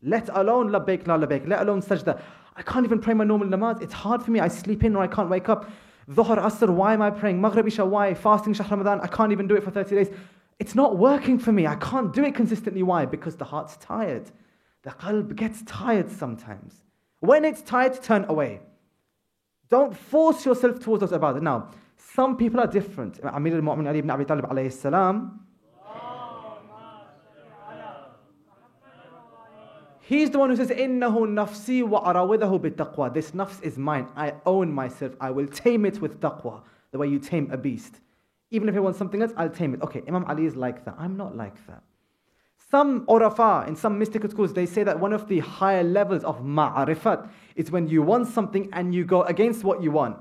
B: Let alone labbaik la labbaik, let alone sajda. I can't even pray my normal namaz. It's hard for me. I sleep in or I can't wake up. Dhuhr, Asr, why am I praying? Maghrib, Isha, why? Fasting, Shahr Ramadan, I can't even do it for 30 days. It's not working for me. I can't do it consistently. Why? Because the heart's tired. The qalb gets tired sometimes. When it's tired, turn away. Don't force yourself towards those ibadah. Now, some people are different. Amir al-Mu'min Ali ibn Abi Talib alayhi salam, he's the one who says, إِنَّهُ نَفْسِي وَأَرَوِدَهُ بِالتَّقْوَى. This nafs is mine. I own myself. I will tame it with taqwa. The way you tame a beast. Even if it wants something else, I'll tame it. Okay, Imam Ali is like that. I'm not like that. Some urafa, in some mystical schools, they say that one of the higher levels of ma'arifat is when you want something and you go against what you want.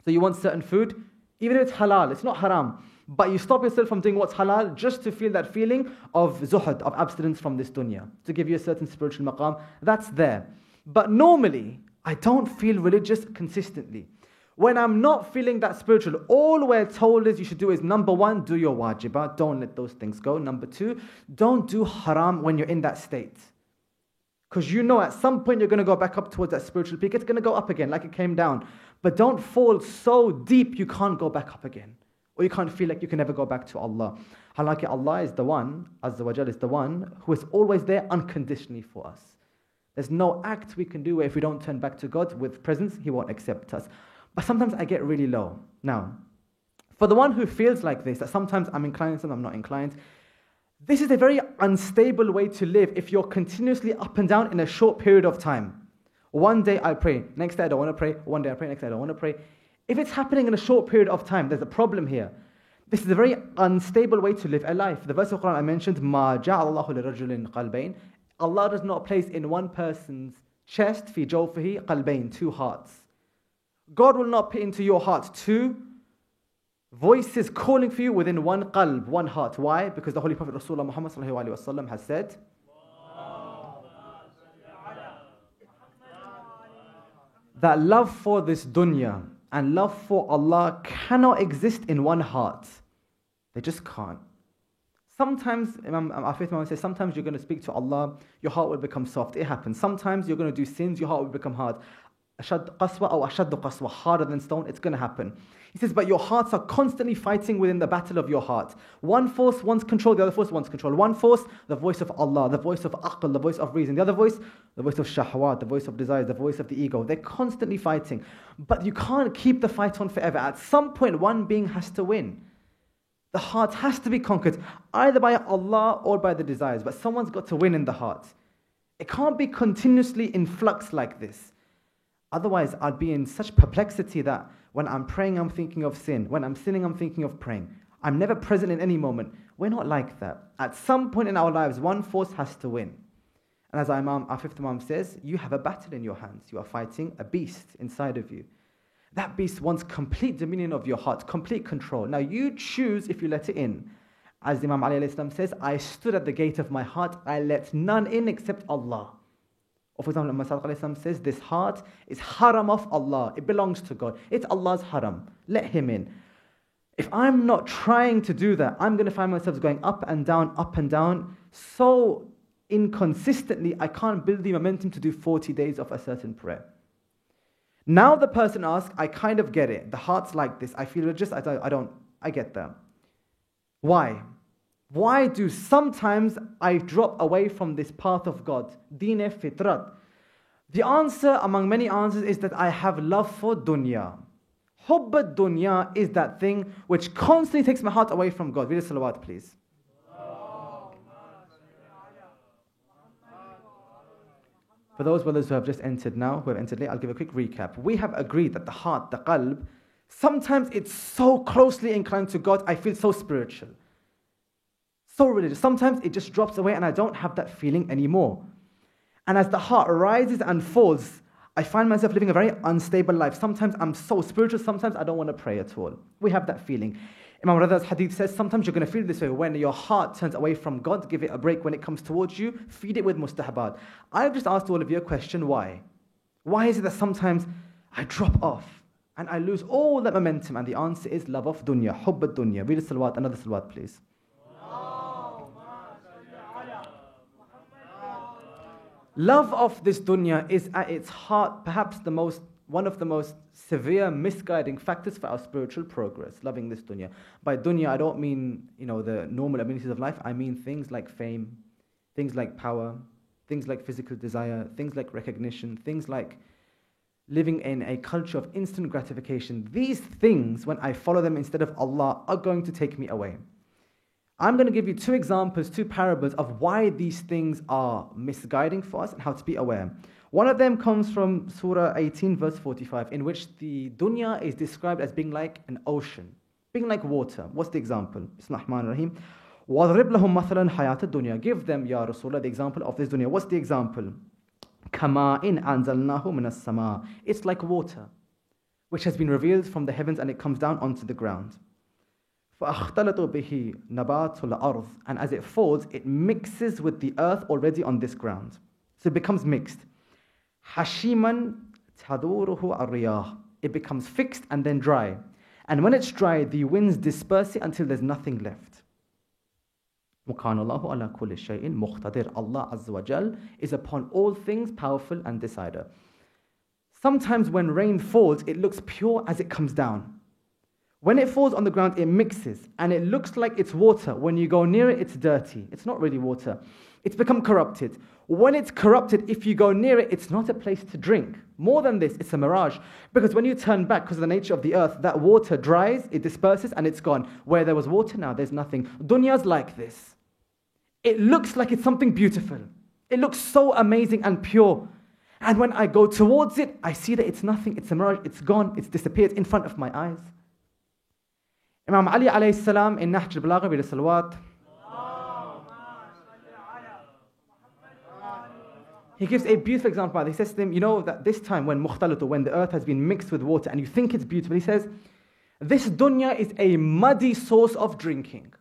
B: So you want certain food, even if it's halal, it's not haram. But you stop yourself from doing what's halal just to feel that feeling of zuhud, of abstinence from this dunya, to give you a certain spiritual maqam. That's there. But normally, I don't feel religious consistently. When I'm not feeling that spiritual, all we're told is you should do is, number one, do your wajibat, don't let those things go. Number two, don't do haram when you're in that state. Because you know at some point you're going to go back up towards that spiritual peak. It's going to go up again like it came down. But don't fall so deep you can't go back up again. Or you can't feel like you can never go back to Allah. Halaki, Allah is the one, Azza wa Jal is the one who is always there unconditionally for us. There's no act we can do where if we don't turn back to God with presence, He won't accept us. But sometimes I get really low. Now, for the one who feels like this, that sometimes I'm inclined, sometimes I'm not inclined, this is a very unstable way to live if you're continuously up and down in a short period of time. One day I pray, next day I don't want to pray, one day I pray, next day I don't want to pray. If it's happening in a short period of time, there's a problem here. This is a very unstable way to live a life. The verse of Quran I mentioned, مَا جَعَلَ اللَّهُ لِرَجُلٍ قَلْبَيْنِ. Allah does not place in one person's chest, فِي جَوْفِهِ قَلْبَيْنِ, two hearts. God will not put into your heart two voices calling for you within one qalb, one heart. Why? Because the Holy Prophet Rasulullah Muhammad sallallahu alaihi wasallam has said, that love for this dunya and love for Allah cannot exist in one heart. They just can't. Sometimes, our faith Imam says, sometimes you're going to speak to Allah, your heart will become soft. It happens. Sometimes you're going to do sins, your heart will become hard. Ashad qaswa or ashaddu qaswa, harder than stone, it's going to happen. He says, but your hearts are constantly fighting within the battle of your heart. One force wants control, the other force wants control. One force, the voice of Allah, the voice of aql, the voice of reason. The other voice, the voice of shahwat, the voice of desires, the voice of the ego. They're constantly fighting. But you can't keep the fight on forever. At some point, one being has to win. The heart has to be conquered, either by Allah or by the desires. But someone's got to win in the heart. It can't be continuously in flux like this. Otherwise, I'd be in such perplexity that when I'm praying, I'm thinking of sin. When I'm sinning, I'm thinking of praying. I'm never present in any moment. We're not like that. At some point in our lives, one force has to win. And as our fifth Imam says, you have a battle in your hands. You are fighting a beast inside of you. That beast wants complete dominion of your heart, complete control. Now you choose if you let it in. As Imam Ali says, I stood at the gate of my heart, I let none in except Allah. Or for example, Imam says, this heart is haram of Allah. It belongs to God. It's Allah's haram. Let Him in. If I'm not trying to do that, I'm going to find myself going up and down, so inconsistently, I can't build the momentum to do 40 days of a certain prayer. Now the person asks, I kind of get it. The heart's like this. I feel religious. I get that. Why? Why do sometimes I drop away from this path of God? Deen fitrat. The answer, among many answers, is that I have love for dunya. Hubb dunya is that thing which constantly takes my heart away from God. Read a salawat, please. For those brothers who have just entered now, who have entered late, I'll give a quick recap. We have agreed that the heart, the qalb, sometimes it's so closely inclined to God, I feel so spiritual, so religious. Sometimes it just drops away and I don't have that feeling anymore. And as the heart rises and falls, I find myself living a very unstable life. Sometimes I'm so spiritual, sometimes I don't want to pray at all. We have that feeling. Imam Rada's hadith says, sometimes you're going to feel this way when your heart turns away from God. Give it a break. When it comes towards you, feed it with mustahabat. I've just asked all of you a question, why? Why is it that sometimes I drop off and I lose all that momentum? And the answer is love of dunya, hubb dunya. Read a salawat, another salawat, please. Love of this dunya is at its heart perhaps one of the most severe misguiding factors for our spiritual progress, loving this dunya. By dunya, I don't mean, the normal amenities of life. I mean things like fame, things like power, things like physical desire, things like recognition, things like living in a culture of instant gratification. These things, when I follow them instead of Allah, are going to take me away. I'm going to give you two examples, two parables of why these things are misguiding for us and how to be aware. One of them comes from Surah 18, verse 45, in which the dunya is described as being like an ocean, being like water. What's the example? Bismillahir-Rahmanir-Rahim. وَضْرِبْ لَهُمْ مَثَلًا حَيَاةَ الدُّنْيَا. Give them, Ya Rasulullah, the example of this dunya. What's the example? كَمَاءٍ أَنزَلْنَاهُ مِنَ السَّمَاءِ. It's like water, which has been revealed from the heavens and it comes down onto the ground. فَأَخْتَلَطُ بِهِ نَبَاتُ الْأَرْضِ. And as it falls, it mixes with the earth already on this ground. So it becomes mixed. حَشِيمًا تَدُورُهُ الرِّيَاحُ. It becomes fixed and then dry. And when it's dry, the winds disperse it until there's nothing left. وَكَانَ اللَّهُ عَلَى كُلِّ شَيْءٍ مُقْتَدِرٌ. Allah Azza wa Jal is upon all things powerful and decider. Sometimes when rain falls, it looks pure as it comes down. When it falls on the ground, it mixes and it looks like it's water. When you go near it, it's dirty. It's not really water. It's become corrupted. When it's corrupted, if you go near it, it's not a place to drink. More than this, it's a mirage. Because when you turn back, because of the nature of the earth, that water dries, it disperses, and it's gone. Where there was water, now there's nothing. Dunya's like this. It looks like it's something beautiful. It looks so amazing and pure. And when I go towards it, I see that it's nothing. It's a mirage. It's gone. It's disappeared in front of my eyes. Imam Ali alayhi salam in Nahj al-Balagha with the salawat, he gives a beautiful example. He says to them, that this time when the earth has been mixed with water and you think it's beautiful, he says, this dunya is a muddy source of drinking.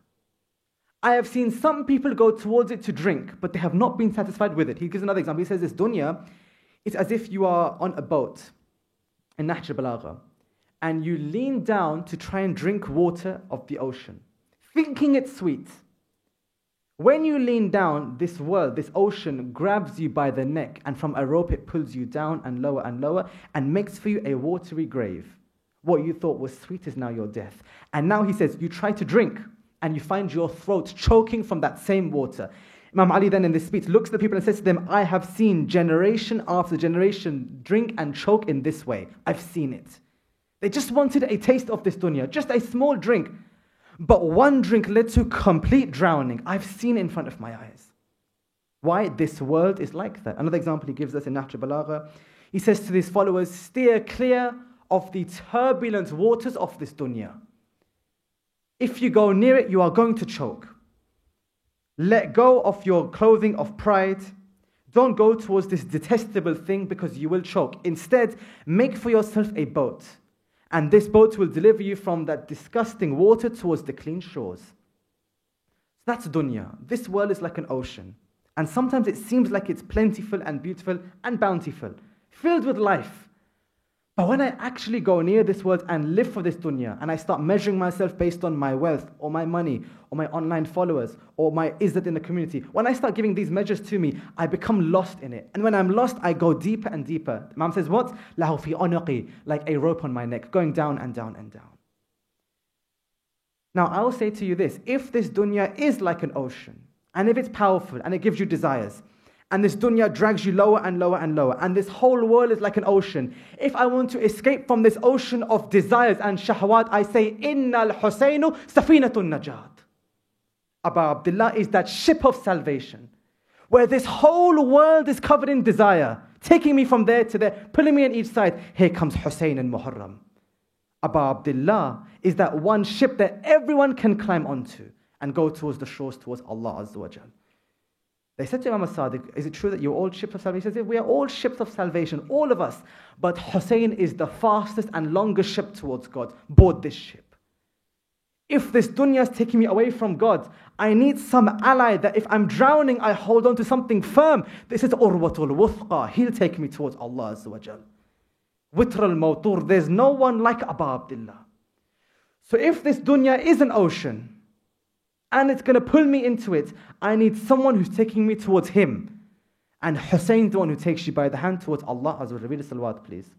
B: I have seen some people go towards it to drink, but they have not been satisfied with it. He gives another example. He says this dunya is as if you are on a boat in Nahj al-Balagha, and you lean down to try and drink water of the ocean, thinking it's sweet. When you lean down, this ocean grabs you by the neck, and from a rope it pulls you down and lower, and makes for you a watery grave. What you thought was sweet is now your death. And now he says, you try to drink, and you find your throat choking from that same water. Imam Ali then in this speech looks at the people and says to them, I have seen generation after generation drink and choke in this way. I've seen it. They just wanted a taste of this dunya, just a small drink. But one drink led to complete drowning. I've seen it in front of my eyes. Why? This world is like that. Another example he gives us in Nahj al-Balagha, he says to his followers, steer clear of the turbulent waters of this dunya. If you go near it, you are going to choke. Let go of your clothing of pride. Don't go towards this detestable thing because you will choke. Instead, make for yourself a boat. And this boat will deliver you from that disgusting water towards the clean shores. That's dunya. This world is like an ocean. And sometimes it seems like it's plentiful and beautiful and bountiful, filled with life. But when I actually go near this world and live for this dunya, and I start measuring myself based on my wealth, or my money, or my online followers, or my izzat in the community, when I start giving these measures to me, I become lost in it. And when I'm lost, I go deeper and deeper. Imam says, what? لَهُ فِي عُنُقِي, like a rope on my neck, going down and down and down. Now, I will say to you this, if this dunya is like an ocean, and if it's powerful, and it gives you desires, and this dunya drags you lower and lower and lower, and this whole world is like an ocean, if I want to escape from this ocean of desires and shahwat, I say, Inna al-Husaynu safinatun najat. Abu Abdullah is that ship of salvation, where this whole world is covered in desire, taking me from there to there, pulling me on each side. Here comes Hussein and Muharram. Abu Abdullah is that one ship that everyone can climb onto and go towards the shores, towards Allah Azza wa Jal. They said to Imam Sadiq, is it true that you're all ships of salvation? He says, we are all ships of salvation, all of us. But Hussein is the fastest and longest ship towards God. Board this ship. If this dunya is taking me away from God, I need some ally that if I'm drowning, I hold on to something firm. This is Urwatul Wuthqa. He'll take me towards Allah Azza wa Jal. Witr al-Mawtur. There's no one like Abu Abdullah. So if this dunya is an ocean, and it's going to pull me into it, I need someone who's taking me towards him. And Hussein, the one who takes you by the hand towards Allah Azza wa Jalla. Read the salawat, please.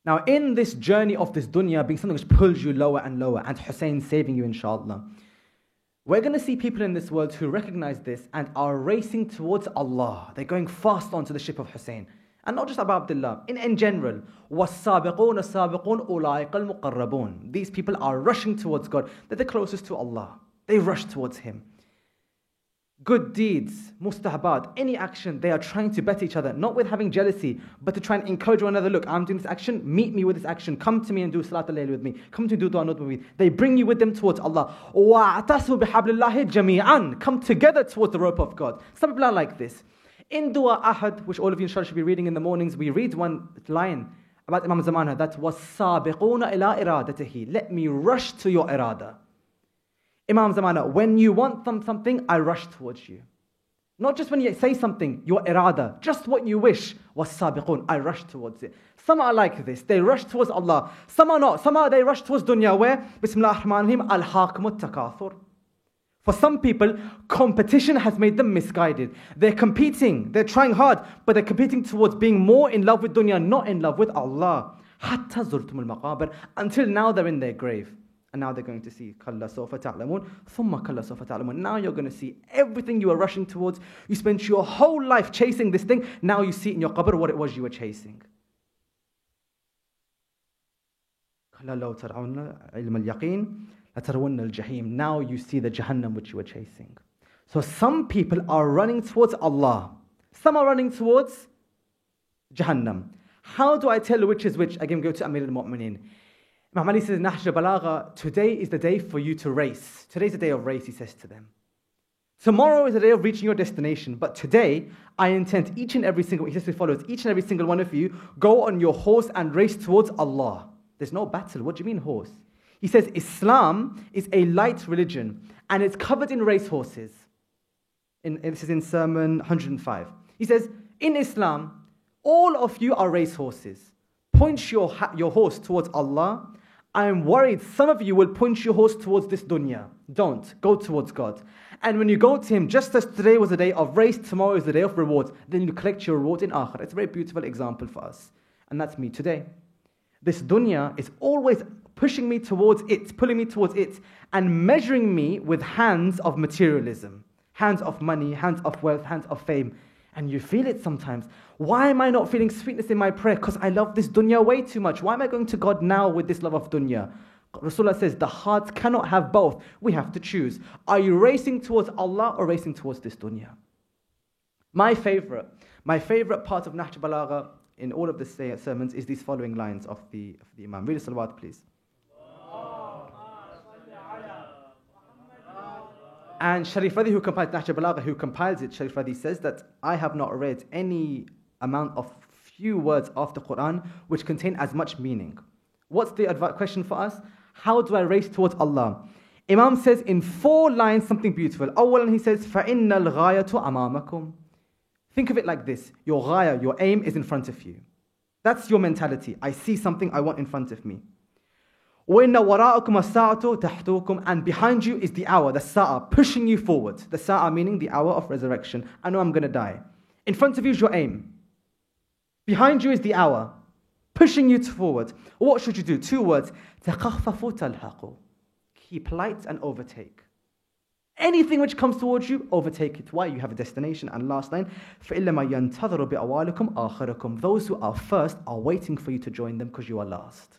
B: Now, in this journey of this dunya being something which pulls you lower and lower, and Hussein saving you, inshallah, we're going to see people in this world who recognize this and are racing towards Allah. They're going fast onto the ship of Hussein. And not just Abu Abdullah, in general. وَالسَّابِقُونَ السَّابِقُونَ أُولَٰئِكَ الْمُقَرَّبُونَ. These people are rushing towards God. They're the closest to Allah. They rush towards Him. Good deeds, mustahabat, any action, they are trying to better each other, not with having jealousy, but to try and encourage one another. Look, I'm doing this action, meet me with this action. Come to me and do salat al-layl with me. Come to do dua with me. They bring you with them towards Allah. وَاعْتَصِمُوا بِحَبْلِ اللَّهِ جَمِيعًا. Come together towards the rope of God. Some people are like this. In Dua Ahad, which all of you inshallah should be reading in the mornings, we read one line about Imam Zamana that was سَابِقُونَ إِلَىٰ إِرَادَتِهِ. Let me rush to your irada. Imam Zamana, when you want something, I rush towards you. Not just when you say something, your irada, just what you wish, was sabiqun, I rush towards it. Some are like this, they rush towards Allah. Some are not, they rush towards dunya, where? Bismillah ar-Rahman ar-Rahim, al-haakumut takathur. For some people, competition has made them misguided. They're competing, they're trying hard, but they're competing towards being more in love with dunya, not in love with Allah. Hatta zurtumul maqabir, until now they're in their grave. And now they're going to see Kalla Sawfa Ta'lamun, Thumma Kalla Sawfa Ta'lamun. Now you're going to see everything you are rushing towards. You spent your whole life chasing this thing. Now you see in your qabr what it was you were chasing. Kalla law tar'awna ilm al-yaqeen, la tarawunna al-jahim. Now you see the Jahannam which you were chasing. So some people are running towards Allah. Some are running towards Jahannam. How do I tell which is which? Again, go to Amir al-Mu'mineen. Imam Ali says in Nahj al-Balagha, today is the day for you to race. Today's the day of race, he says to them. Tomorrow is the day of reaching your destination. But today, I intend each and every single, he says to his followers, each and every single one of you, go on your horse and race towards Allah. There's no battle. What do you mean horse? He says Islam is a light religion and it's covered in race horses. This is in Sermon 105. He says, in Islam, all of you are race horses. Point your horse towards Allah. I am worried some of you will point your horse towards this dunya. Don't. Go towards God. And when you go to Him, just as today was a day of race, tomorrow is the day of rewards, then you collect your reward in Akhirah. It's a very beautiful example for us. And that's me today. This dunya is always pushing me towards it, pulling me towards it, and measuring me with hands of materialism. Hands of money, hands of wealth, hands of fame. And you feel it sometimes. Why am I not feeling sweetness in my prayer? Because I love this dunya way too much. Why am I going to God now with this love of dunya? Rasulullah says the heart cannot have both. We have to choose. Are you racing towards Allah or racing towards this dunya? My favorite part of Nahj Balagha in all of the sermons is these following lines of the Imam. Read the salawat, please. And Sharif Radi, who compiled Nahj Balagha, who compiles it, Sharif Radi says that I have not read any amount of few words of the Quran which contain as much meaning. What's the question for us? How do I race towards Allah? Imam says in 4 lines something beautiful. Awalan, he says, فَإِنَّ الْغَايَةُ أَمَامَكُمْ. Think of it like this. Your ghaya, your aim is in front of you. That's your mentality. I see something I want in front of me. وَإِنَّ وَرَاءَكُمَ السَّاعَةُ تَحْتُوكُمْ. And behind you is the hour, the sa'a, pushing you forward. The sa'a meaning the hour of resurrection. I know I'm going to die. In front of you is your aim. Behind you is the hour, pushing you forward. What should you do? 2 words. تَخَفَّفُ تَلْحَقُ. Keep light and overtake. Anything which comes towards you, overtake it. Why? You have a destination. And last line, فَإِلَّمَا يَنْتَظَرُ بِأَوَالِكُمْ آخَرَكُمْ. Those who are first are waiting for you to join them because you are last.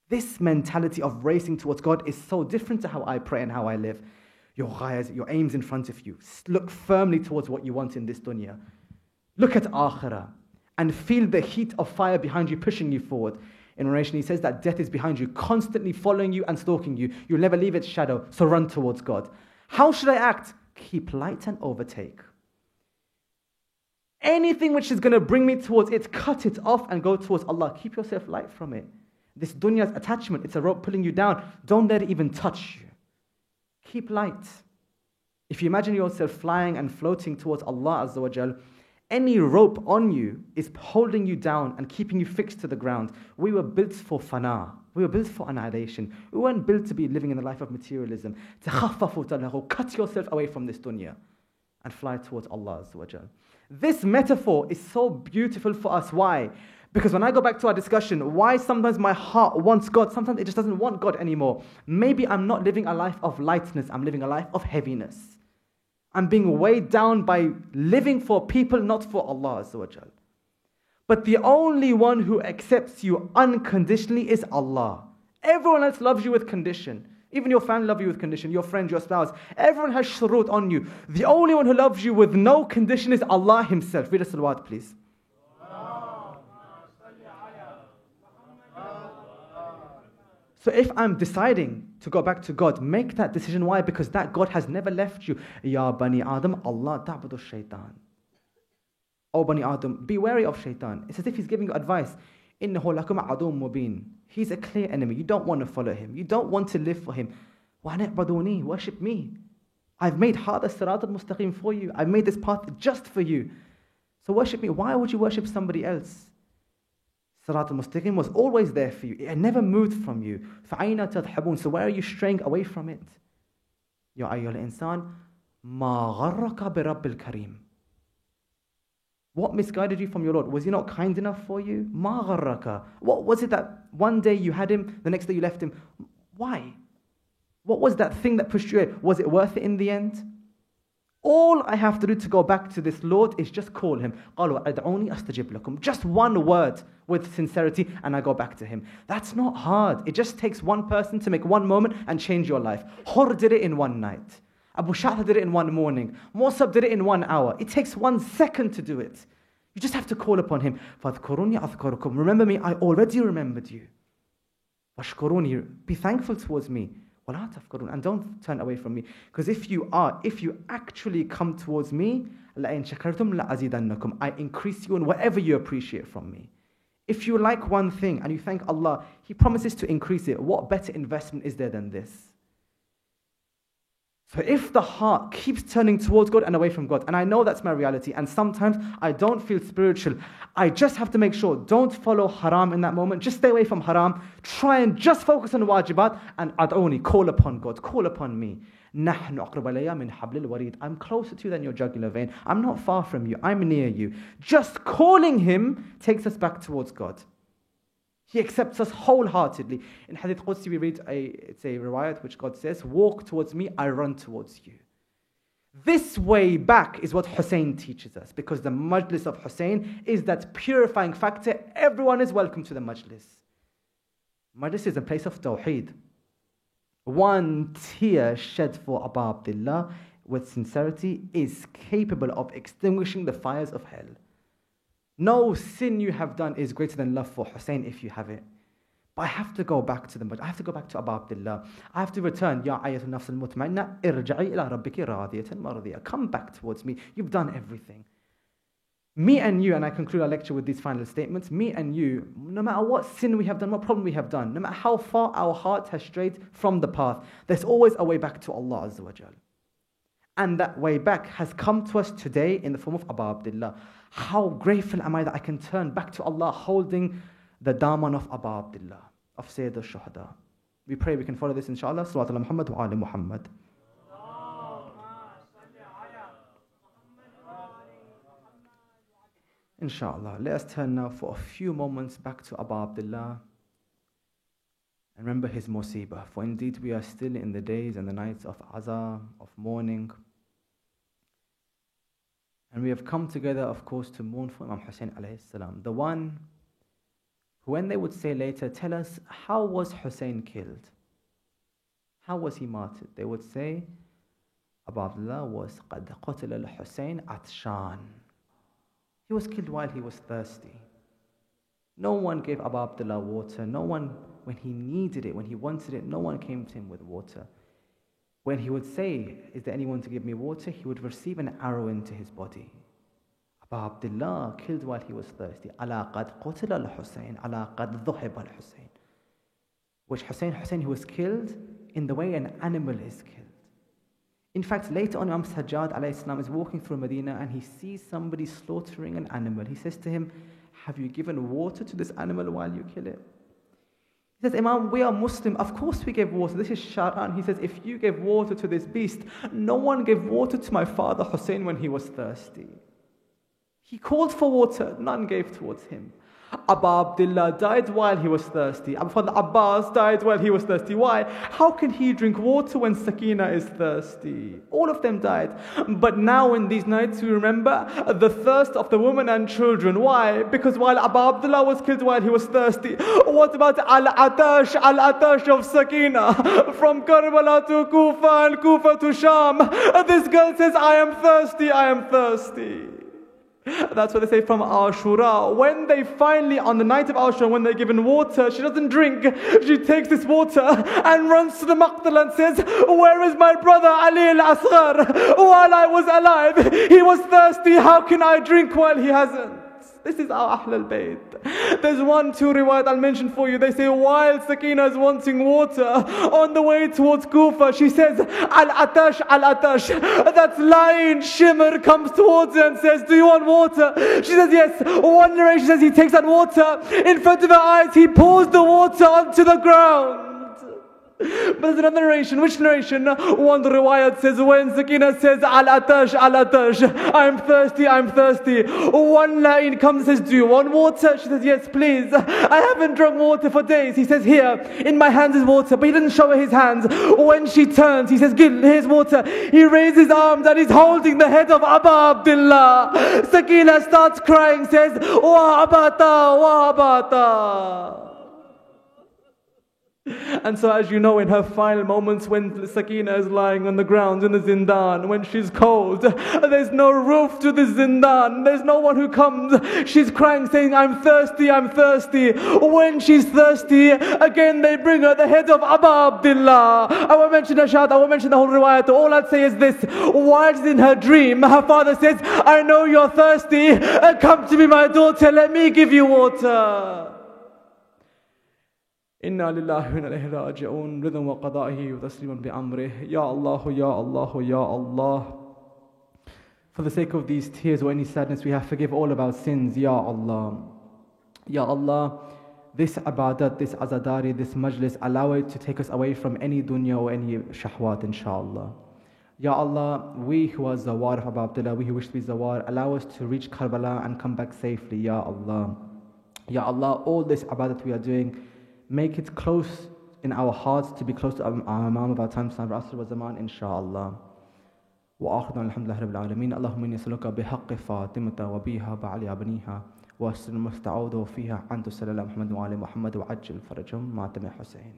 B: This mentality of racing towards God is so different to how I pray and how I live. Your ghayas, your aims in front of you. Look firmly towards what you want in this dunya. Look at akhirah and feel the heat of fire behind you, pushing you forward. In narration, he says that death is behind you, constantly following you and stalking you. You'll never leave its shadow, so run towards God. How should I act? Keep light and overtake. Anything which is going to bring me towards it, cut it off and go towards Allah. Keep yourself light from it. This dunya's attachment, it's a rope pulling you down. Don't let it even touch you. Keep light. If you imagine yourself flying and floating towards Allah Azza wa Jal, any rope on you is holding you down and keeping you fixed to the ground. We were built for fana. We were built for annihilation. We weren't built to be living in the life of materialism. Cut yourself away from this dunya and fly towards Allah Azza wa Jal. This metaphor is so beautiful for us. Why? Because when I go back to our discussion, why sometimes my heart wants God, sometimes it just doesn't want God anymore. Maybe I'm not living a life of lightness, I'm living a life of heaviness. I'm being weighed down by living for people, not for Allah Azza wa Jal. But the only one who accepts you unconditionally is Allah. Everyone else loves you with condition. Even your family love you with condition, your friends, your spouse. Everyone has shurut on you. The only one who loves you with no condition is Allah Himself. Read a salawat, please. So if I'm deciding to go back to God, make that decision. Why? Because that God has never left you. Ya Bani Adam, Allah ta'budu shaitan. Oh Bani Adam, be wary of shaitan. It's as if He's giving you advice. إِنَّهُ لَكُمْ عَدُوٌ مُبِينٌ. He's a clear enemy. You don't want to follow him. You don't want to live for him. وَأَنِعْبَدُونِي. Worship me. I've made هَذَا الصِّرَاطَ الْمُسْتَقِيمُ for you. I've made this path just for you. So worship me. Why would you worship somebody else? Sirat al-Mustaqim was always there for you. It never moved from you. فَأَيْنَ تَذْحَبُونَ. So where are you straying away from it? يَا أَيُّهَا الْإِنسَانِ مَا غَرَّكَ بِرَبِّ الْكَرِيمِ. What misguided you from your Lord? Was He not kind enough for you? مَا غَرَّكَ. What was it that one day you had Him, the next day you left Him? Why? What was that thing that pushed you away? Was it worth it in the end? All I have to do to go back to this Lord is just call Him. قَالُوا أَدْعُونِي أَسْتَجِبْ لَكُمْ. Just one word with sincerity and I go back to Him. That's not hard. It just takes one person to make one moment and change your life. Hur did it in one night. Abu Sha'tha did it in one morning. Musab did it in 1 hour. It takes 1 second to do it. You just have to call upon Him. فَاذْكُرُونِي أَذْكُرُكُمْ. Remember me, I already remembered you. وَاشْكُرُونِي. Be thankful towards me. وَلَا تَفْكُرُونَ. And don't turn away from me. Because if you actually come towards me, لَإِن شَكَرْتُمْ لَأَزِيدَنَّكُمْ. I increase you in whatever you appreciate from me. If you like one thing and you thank Allah, He promises to increase it. What better investment is there than this? So if the heart keeps turning towards God and away from God, and I know that's my reality, and sometimes I don't feel spiritual, I just have to make sure, don't follow haram in that moment, just stay away from haram, try and just focus on wajibat, and ad'uni, call upon God, call upon me. نَحْنُ أَقْرَبَ إِلَيَّ مِنْ حَبْلِ الْوَرِيدِ. I'm closer to you than your jugular vein. I'm not far from you, I'm near you. Just calling Him takes us back towards God. He accepts us wholeheartedly. In Hadith Qudsi we read, it's a riwayat which God says, walk towards me, I run towards you. This way back is what Hussein teaches us, because the majlis of Hussein is that purifying factor. Everyone is welcome to the majlis. Majlis is a place of tawheed. 1 tear shed for Abu Abdullah with sincerity is capable of extinguishing the fires of hell. No sin you have done is greater than love for Hussein if you have it. But I have to go back to I have to go back to Abu Abdullah. I have to return. Ya ayatul nafs al-mutma'inna irja'i ila rabbiki radiyatan mardiya. Come back towards me. You've done everything. Me and you, and I conclude our lecture with these final statements, me and you, no matter what sin we have done, what problem we have done, no matter how far our heart has strayed from the path, there's always a way back to Allah Azza wa Jal. And that way back has come to us today in the form of Abu Abdullah. How grateful am I that I can turn back to Allah holding the daman of Abu Abdullah, of Sayyid al-Shuhada. We pray we can follow this inshallah. Salawat ala Muhammad wa ali Muhammad. Inshallah, let us turn now for a few moments back to Abu Abdullah and remember his musibah. For indeed we are still in the days and the nights of Aza, of mourning. And we have come together, of course, to mourn for Imam Hussein alayhi salam. The one who, when they would say later, tell us, how was Hussein killed? How was he martyred? They would say, Abu Abdullah was قَدْ قُتِلَ الْحُسَيْنِ عَطْشَانٍ. He was killed while he was thirsty. No one gave Abu Abdullah water. No one, when he needed it, when he wanted it, no one came to him with water. When he would say, is there anyone to give me water? He would receive an arrow into his body. Abu Abdullah killed while he was thirsty. Ala qad qutila al-Husayn, ala qad dhuhib al-Husayn. Which Hussein, he was killed in the way an animal is killed. In fact, later on, Imam Sajjad alayhi salam is walking through Medina and he sees somebody slaughtering an animal. He says to him, have you given water to this animal while you kill it? He says, Imam, we are Muslim. Of course we gave water. This is Sharan. He says, if you gave water to this beast, no one gave water to my father Hussein when he was thirsty. He called for water. None gave towards him. Abu Abdullah died while he was thirsty. Father Abbas died while he was thirsty. Why? How can he drink water when Sakina is thirsty? All of them died. But now in these nights we remember the thirst of the women and children. Why? Because while Abu Abdullah was killed while he was thirsty, what about Al-Atash of Sakina? From Karbala to Kufa and Kufa to Sham. This girl says, I am thirsty, I am thirsty. That's what they say from Ashura. When they finally, on the night of Ashura, when they're given water, she doesn't drink. She takes this water and runs to the Maqtal and says, where is my brother Ali al-Asghar? While I was alive, he was thirsty. How can I drink while he hasn't? This is our Ahl al-Bayt. There's two riwayat I'll mention for you. They say while Sakina is wanting water on the way towards Kufa, she says, Al-Atash, Al-Atash. That lion Shimmer comes towards her and says, do you want water? She says, yes. One narration says he takes that water. In front of her eyes, he pours the water onto the ground. But there's another narration. Which narration? One riwayat says when Sakina says Al-Atash, Al-Atash, I'm thirsty, I'm thirsty. One line comes and says, do you want water? She says, yes please. I haven't drunk water for days. He says, here, in my hands is water. But he didn't show her his hands. When she turns, he says, Gil, here's water. He raises his arms and he's holding the head of Abu Abdullah. Sakina starts crying, says, Wa abata, wa abata. And so as you know, in her final moments when Sakina is lying on the ground in the zindan, when she's cold, there's no roof to the zindan, there's no one who comes, she's crying saying, I'm thirsty, I'm thirsty. When she's thirsty, again they bring her the head of Abu Abdullah. I won't mention Ashad, I won't mention the whole riwayat. All I'd say is this: while she's in her dream, her father says, I know you're thirsty, come to me my daughter, let me give you water. Inna lillahi wa inna ilayhi raji'un, ridwan wa qada'ihi wa tasliman bi amrih. Ya Allah, Ya Allah, Ya Allah. For the sake of these tears or any sadness we have, forgive all of our sins, Ya Allah. Ya Allah, this ibadat, this azadari, this majlis, allow it to take us away from any dunya or any shahwat, inshallah. Ya Allah, we who are zawar of Abu Abdullah, we who wish to be zawar, allow us to reach Karbala and come back safely, Ya Allah. Ya Allah, all this ibadat we are doing, make it close in our hearts to be close to our Imam of our time, Sayyidina Rasul wa Zaman, inshallah. Wa akhidan alhamdulillahi rabbil alameen. Allahumma inni as'aluka bihaqqi Fatimata wa biha ba'ali abniha wa as'al musta'awdu fiha antu sallallahu Muhammad wa ali Muhammad wa ajil farajum ma'atami Hussein.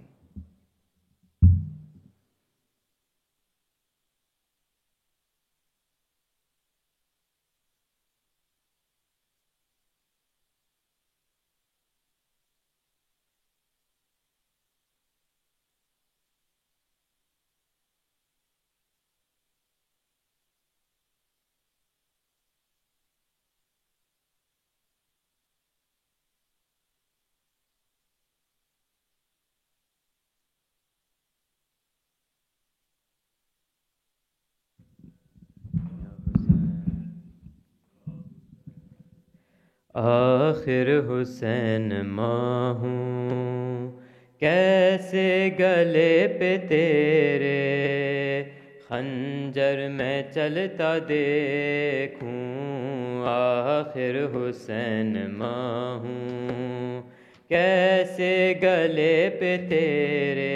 F: आखिर हुसैन माँ हूँ कैसे गले पे तेरे खंजर में चलता देखूं। आखिर हुसैन माँ हूँ कैसे गले पे तेरे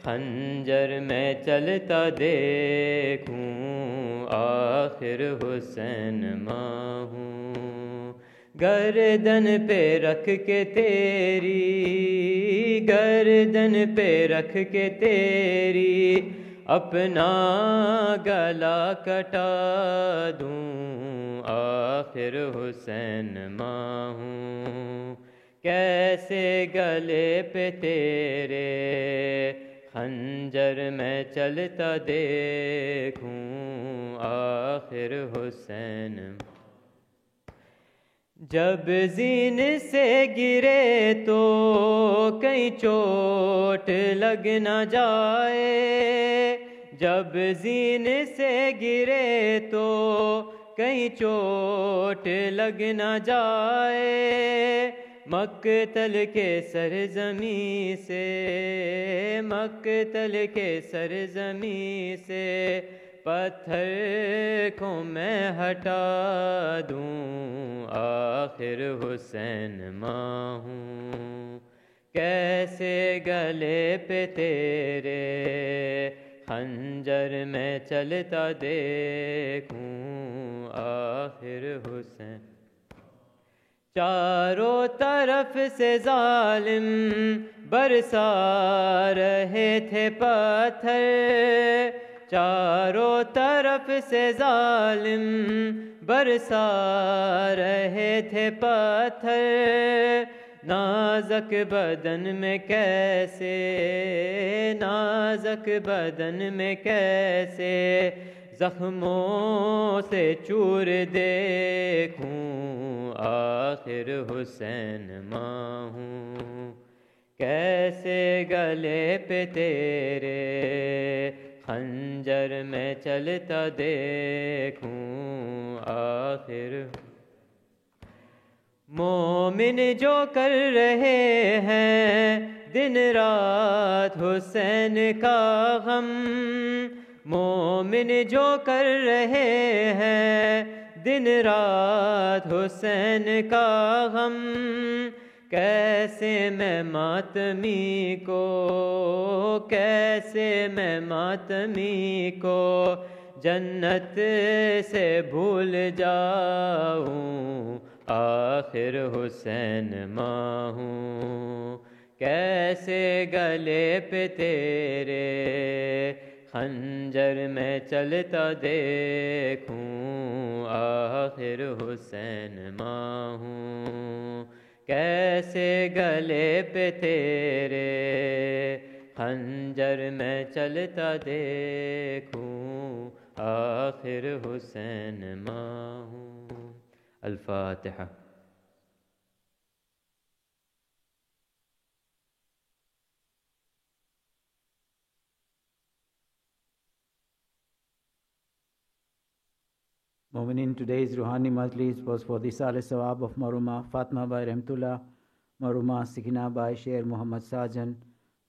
F: खंजर में चलता देखूं। आखिर हुसैन माँ हूँ गर्दन पे रख के तेरी गर्दन पे रख के तेरी अपना गला कटा दूं। आखिर हुसैन माँ हूँ कैसे गले पे तेरे खंजर में चलता देखूं। आखिर हुसैन जब जीन से गिरे तो कहीं चोट लग न जाए। जब जीन से गिरे तो कहीं चोट लग न जाए। मक्तल के सरजमी से मक्तल के सरजमी से पत्थर को मैं हटा दूं। आखिर हुसैन माँ हूँ कैसे गले पे तेरे खंजर में चलता देखूं। आखिर हुसैन चारों तरफ से जालिम बरसा रहे थे पत्थर। चारों तरफ से जालिम बरसा रहे थे पत्थर। नाज़क बदन में कैसे नाज़क बदन में कैसे ज़ख्मों से चूर देखूं। आखिर हुसैन माँ हूँ कैसे गले पे तेरे खंजर में चलता देखूं। आखिर मोमिन जो कर रहे हैं दिन रात हुसैन का गम। मोमिन जो कर रहे हैं दिन रात हुसैन का गम। कैसे मैं मातमी को कैसे मैं मातमी को जन्नत से भूल जाऊं। आखिर हुसैन माँ हूँ कैसे गले पे तेरे खंजर में चलता देखूं। आखिर हुसैन माँ हूँ कैसे गले पे तेरे खंजर में चलता देखूं। आखिर हुसैन माँ हूँ। अल-फातिहा।
G: Mu'minin, today's Ruhani Majlis was for the Saleh Sawab of Maruma Fatma Bai Rahmatullah, Maruma Sikina Bai Sher Muhammad Sajan,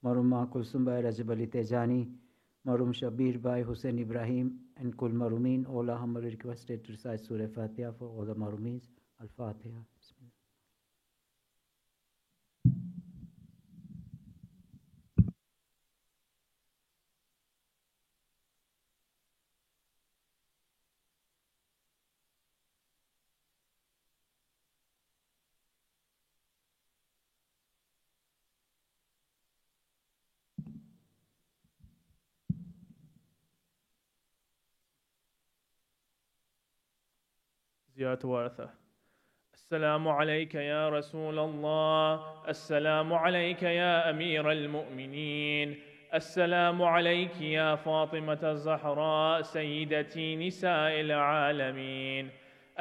G: Maruma Kulsum Bai Rajab Ali Tejani, Marum Shabir Bai Hussein Ibrahim, and Kul Marumin. All are humbly requested to recite Surah Fatiha for all the Marumins. Al-Fatiha.
H: زيارة ورثة. السلام عليك يا رسول الله. السلام عليك يا أمير المؤمنين. السلام عليك يا فاطمة الزهراء سيدتي نساء العالمين.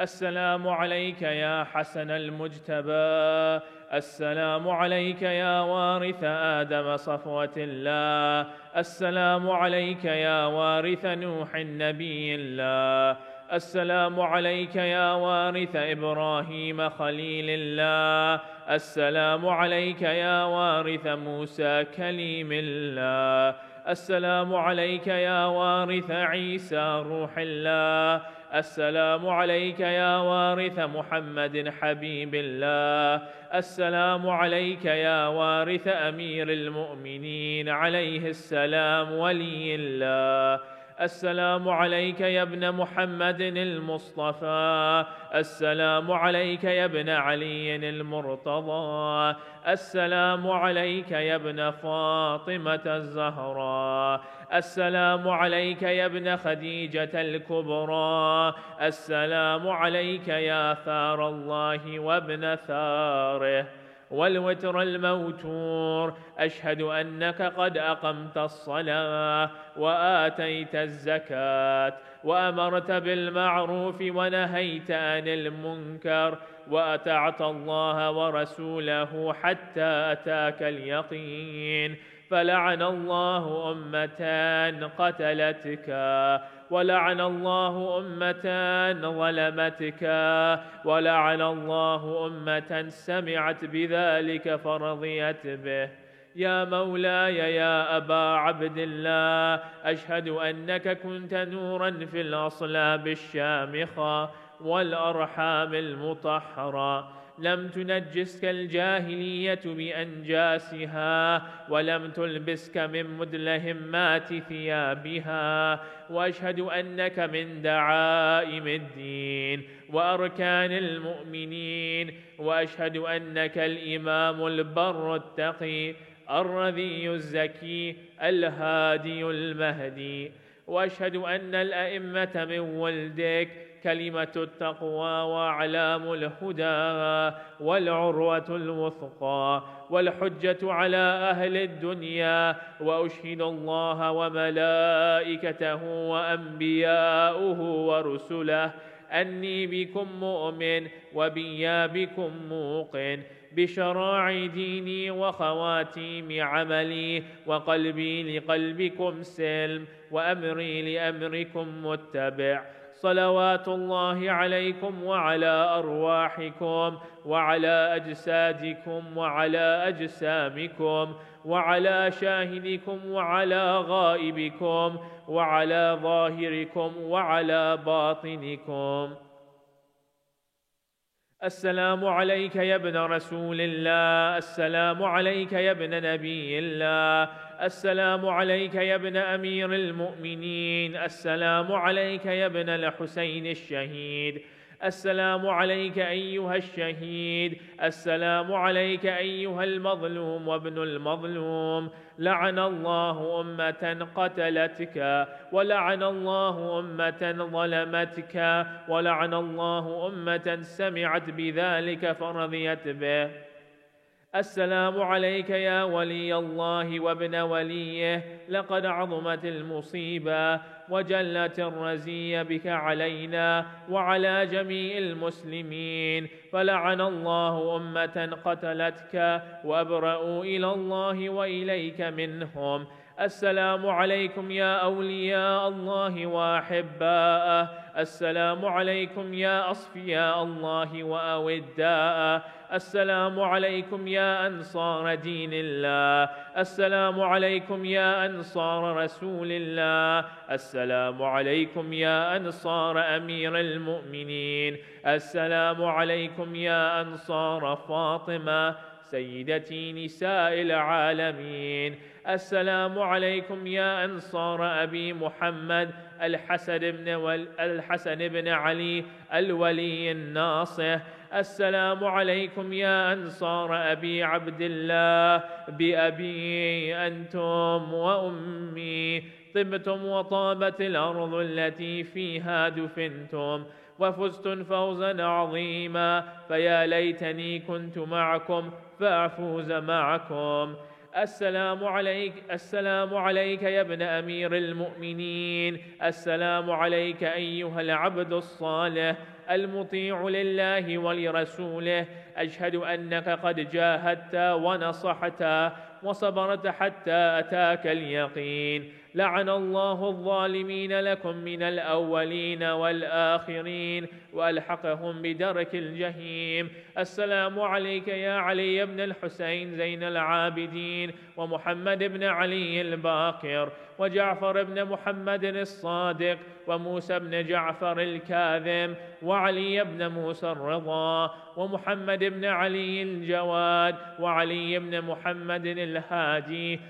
H: السلام عليك يا حسن المجتبى. السلام عليك يا وارث آدم صفوة الله. السلام عليك يا وارث نوح النبي الله. السلام عليك يا وارث إبراهيم خليل الله. السلام عليك يا وارث موسى كليم الله. السلام عليك يا وارث عيسى روح الله. السلام عليك يا وارث محمد حبيب الله. السلام عليك يا وارث أمير المؤمنين عليه السلام ولي الله. السلام عليك يا ابن محمد المصطفى. السلام عليك يا ابن علي المرتضى. السلام عليك يا ابن فاطمة الزهراء. السلام عليك يا ابن خديجة الكبرى. السلام عليك يا ثار الله وابن ثاره والوتر الموتور. أشهد أنك قد أقمت الصلاة وآتيت الزكاة وأمرت بالمعروف ونهيت عن المنكر وأطعت الله ورسوله حتى أتاك اليقين. فلعن الله أمة قتلتك ولعن الله أمة ظلمتك ولعن الله أمة سمعت بذلك فرضيت به. يا مولاي يا أبا عبد الله، أشهد أنك كنت نورا في الأصلاب الشامخة والأرحام المطهرة، لم تنجسك الجاهلية بأنجاسها ولم تلبسك من مدلهمات ثيابها. وأشهد أنك من دعائم الدين وأركان المؤمنين. وأشهد أنك الإمام البر التقي الرذي الزكي الهادي المهدي. وأشهد أن الأئمة من ولدك كلمة التقوى وأعلام الهدى والعروة الوثقى والحجة على أهل الدنيا. وأشهد الله وملائكته وأنبياؤه ورسله أني بكم مؤمن وبي بكم موقن، بشرائع ديني وخواتيم عملي، وقلبي لقلبكم سلم وأمري لأمركم متبع. صلوات الله عليكم وعلى أرواحكم وعلى أجسادكم وعلى أجسامكم وعلى شاهدكم وعلى غائبكم وعلى ظاهركم وعلى باطنكم. السلام عليك يا ابن رسول الله. السلام عليك يا ابن نبي الله. السلام عليك يا ابن أمير المؤمنين. السلام عليك يا ابن الحسين الشهيد. السلام عليك أيها الشهيد. السلام عليك أيها المظلوم وابن المظلوم. لعن الله أمة قتلتك ولعن الله أمة ظلمتك ولعن الله أمة سمعت بذلك فرضيت به. السلام عليك يا ولي الله وابن وليه. لقد عظمت المصيبة وجلت الرزية بك علينا وعلى جميع المسلمين، فلعن الله أمة قتلتك وأبرأوا إلى الله وإليك منهم. السلام عليكم يا أولياء الله وأحباءه. السلام عليكم يا أصفياء الله وأوداءه. السلام عليكم يا أنصار دين الله. السلام عليكم يا أنصار رسول الله. السلام عليكم يا أنصار أمير المؤمنين. السلام عليكم يا أنصار فاطمة سيدتي نساء العالمين. السلام عليكم يا أنصار أبي محمد الحسن بن علي الولي الناصح. السلام عليكم يا أنصار أبي عبد الله. بأبي أنتم وأمي طبتم وطابت الأرض التي فيها دفنتم وفزتم فوزا عظيما، فيا ليتني كنت معكم فأفوز معكم. السلام عليك يا ابن أمير المؤمنين. السلام عليك أيها العبد الصالح المطيع لله ولرسوله. أشهد أنك قد جاهدت ونصحت وصبرت حتى أتاك اليقين. لعن الله الظالمين لكم من الأولين والآخرين وألحقهم بدرك الجحيم. السلام عليك يا علي بن الحسين زين العابدين ومحمد بن علي الباقر وجعفر بن محمد الصادق وموسى بن جعفر الكاظم وعلي بن موسى الرضا ومحمد بن علي الجواد وعلي بن محمد الهادي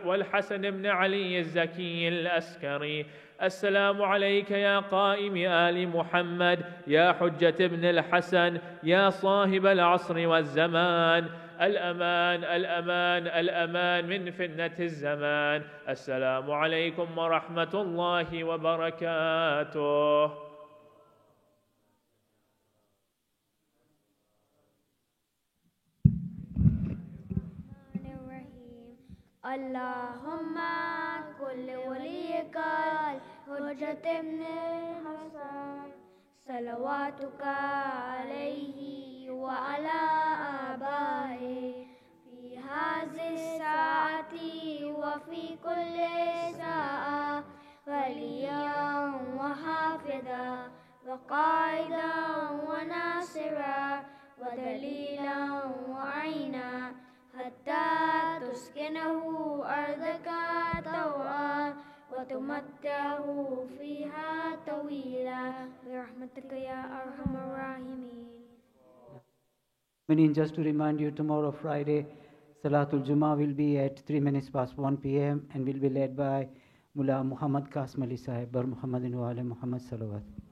H: والحسن بن علي الزكي الأسكري. السلام عليك يا قائم آل محمد يا حجة ابن الحسن يا صاحب العصر والزمان. الأمان الأمان الأمان من فتنة الزمان. السلام عليكم ورحمة الله وبركاته.
I: اللهم كل وليك الحجة ابن الحسن صلواتك عليه وعلى آبائه في هذه الساعة وفي كل ساعة وليا وحافظا وقائدا وناصرا ودليلا وعينا حتى تسكنه أرضك طوعا وتمتعه فيها طويلا برحمتك يا أرحم الراحمين.
G: Just to remind you, tomorrow Friday, Salatul Jummah will be at 3 minutes past 1 p.m. and will be led by Mullah Muhammad Qasim Ali Sahib, Bar Muhammadin wa ala Muhammad Salawat.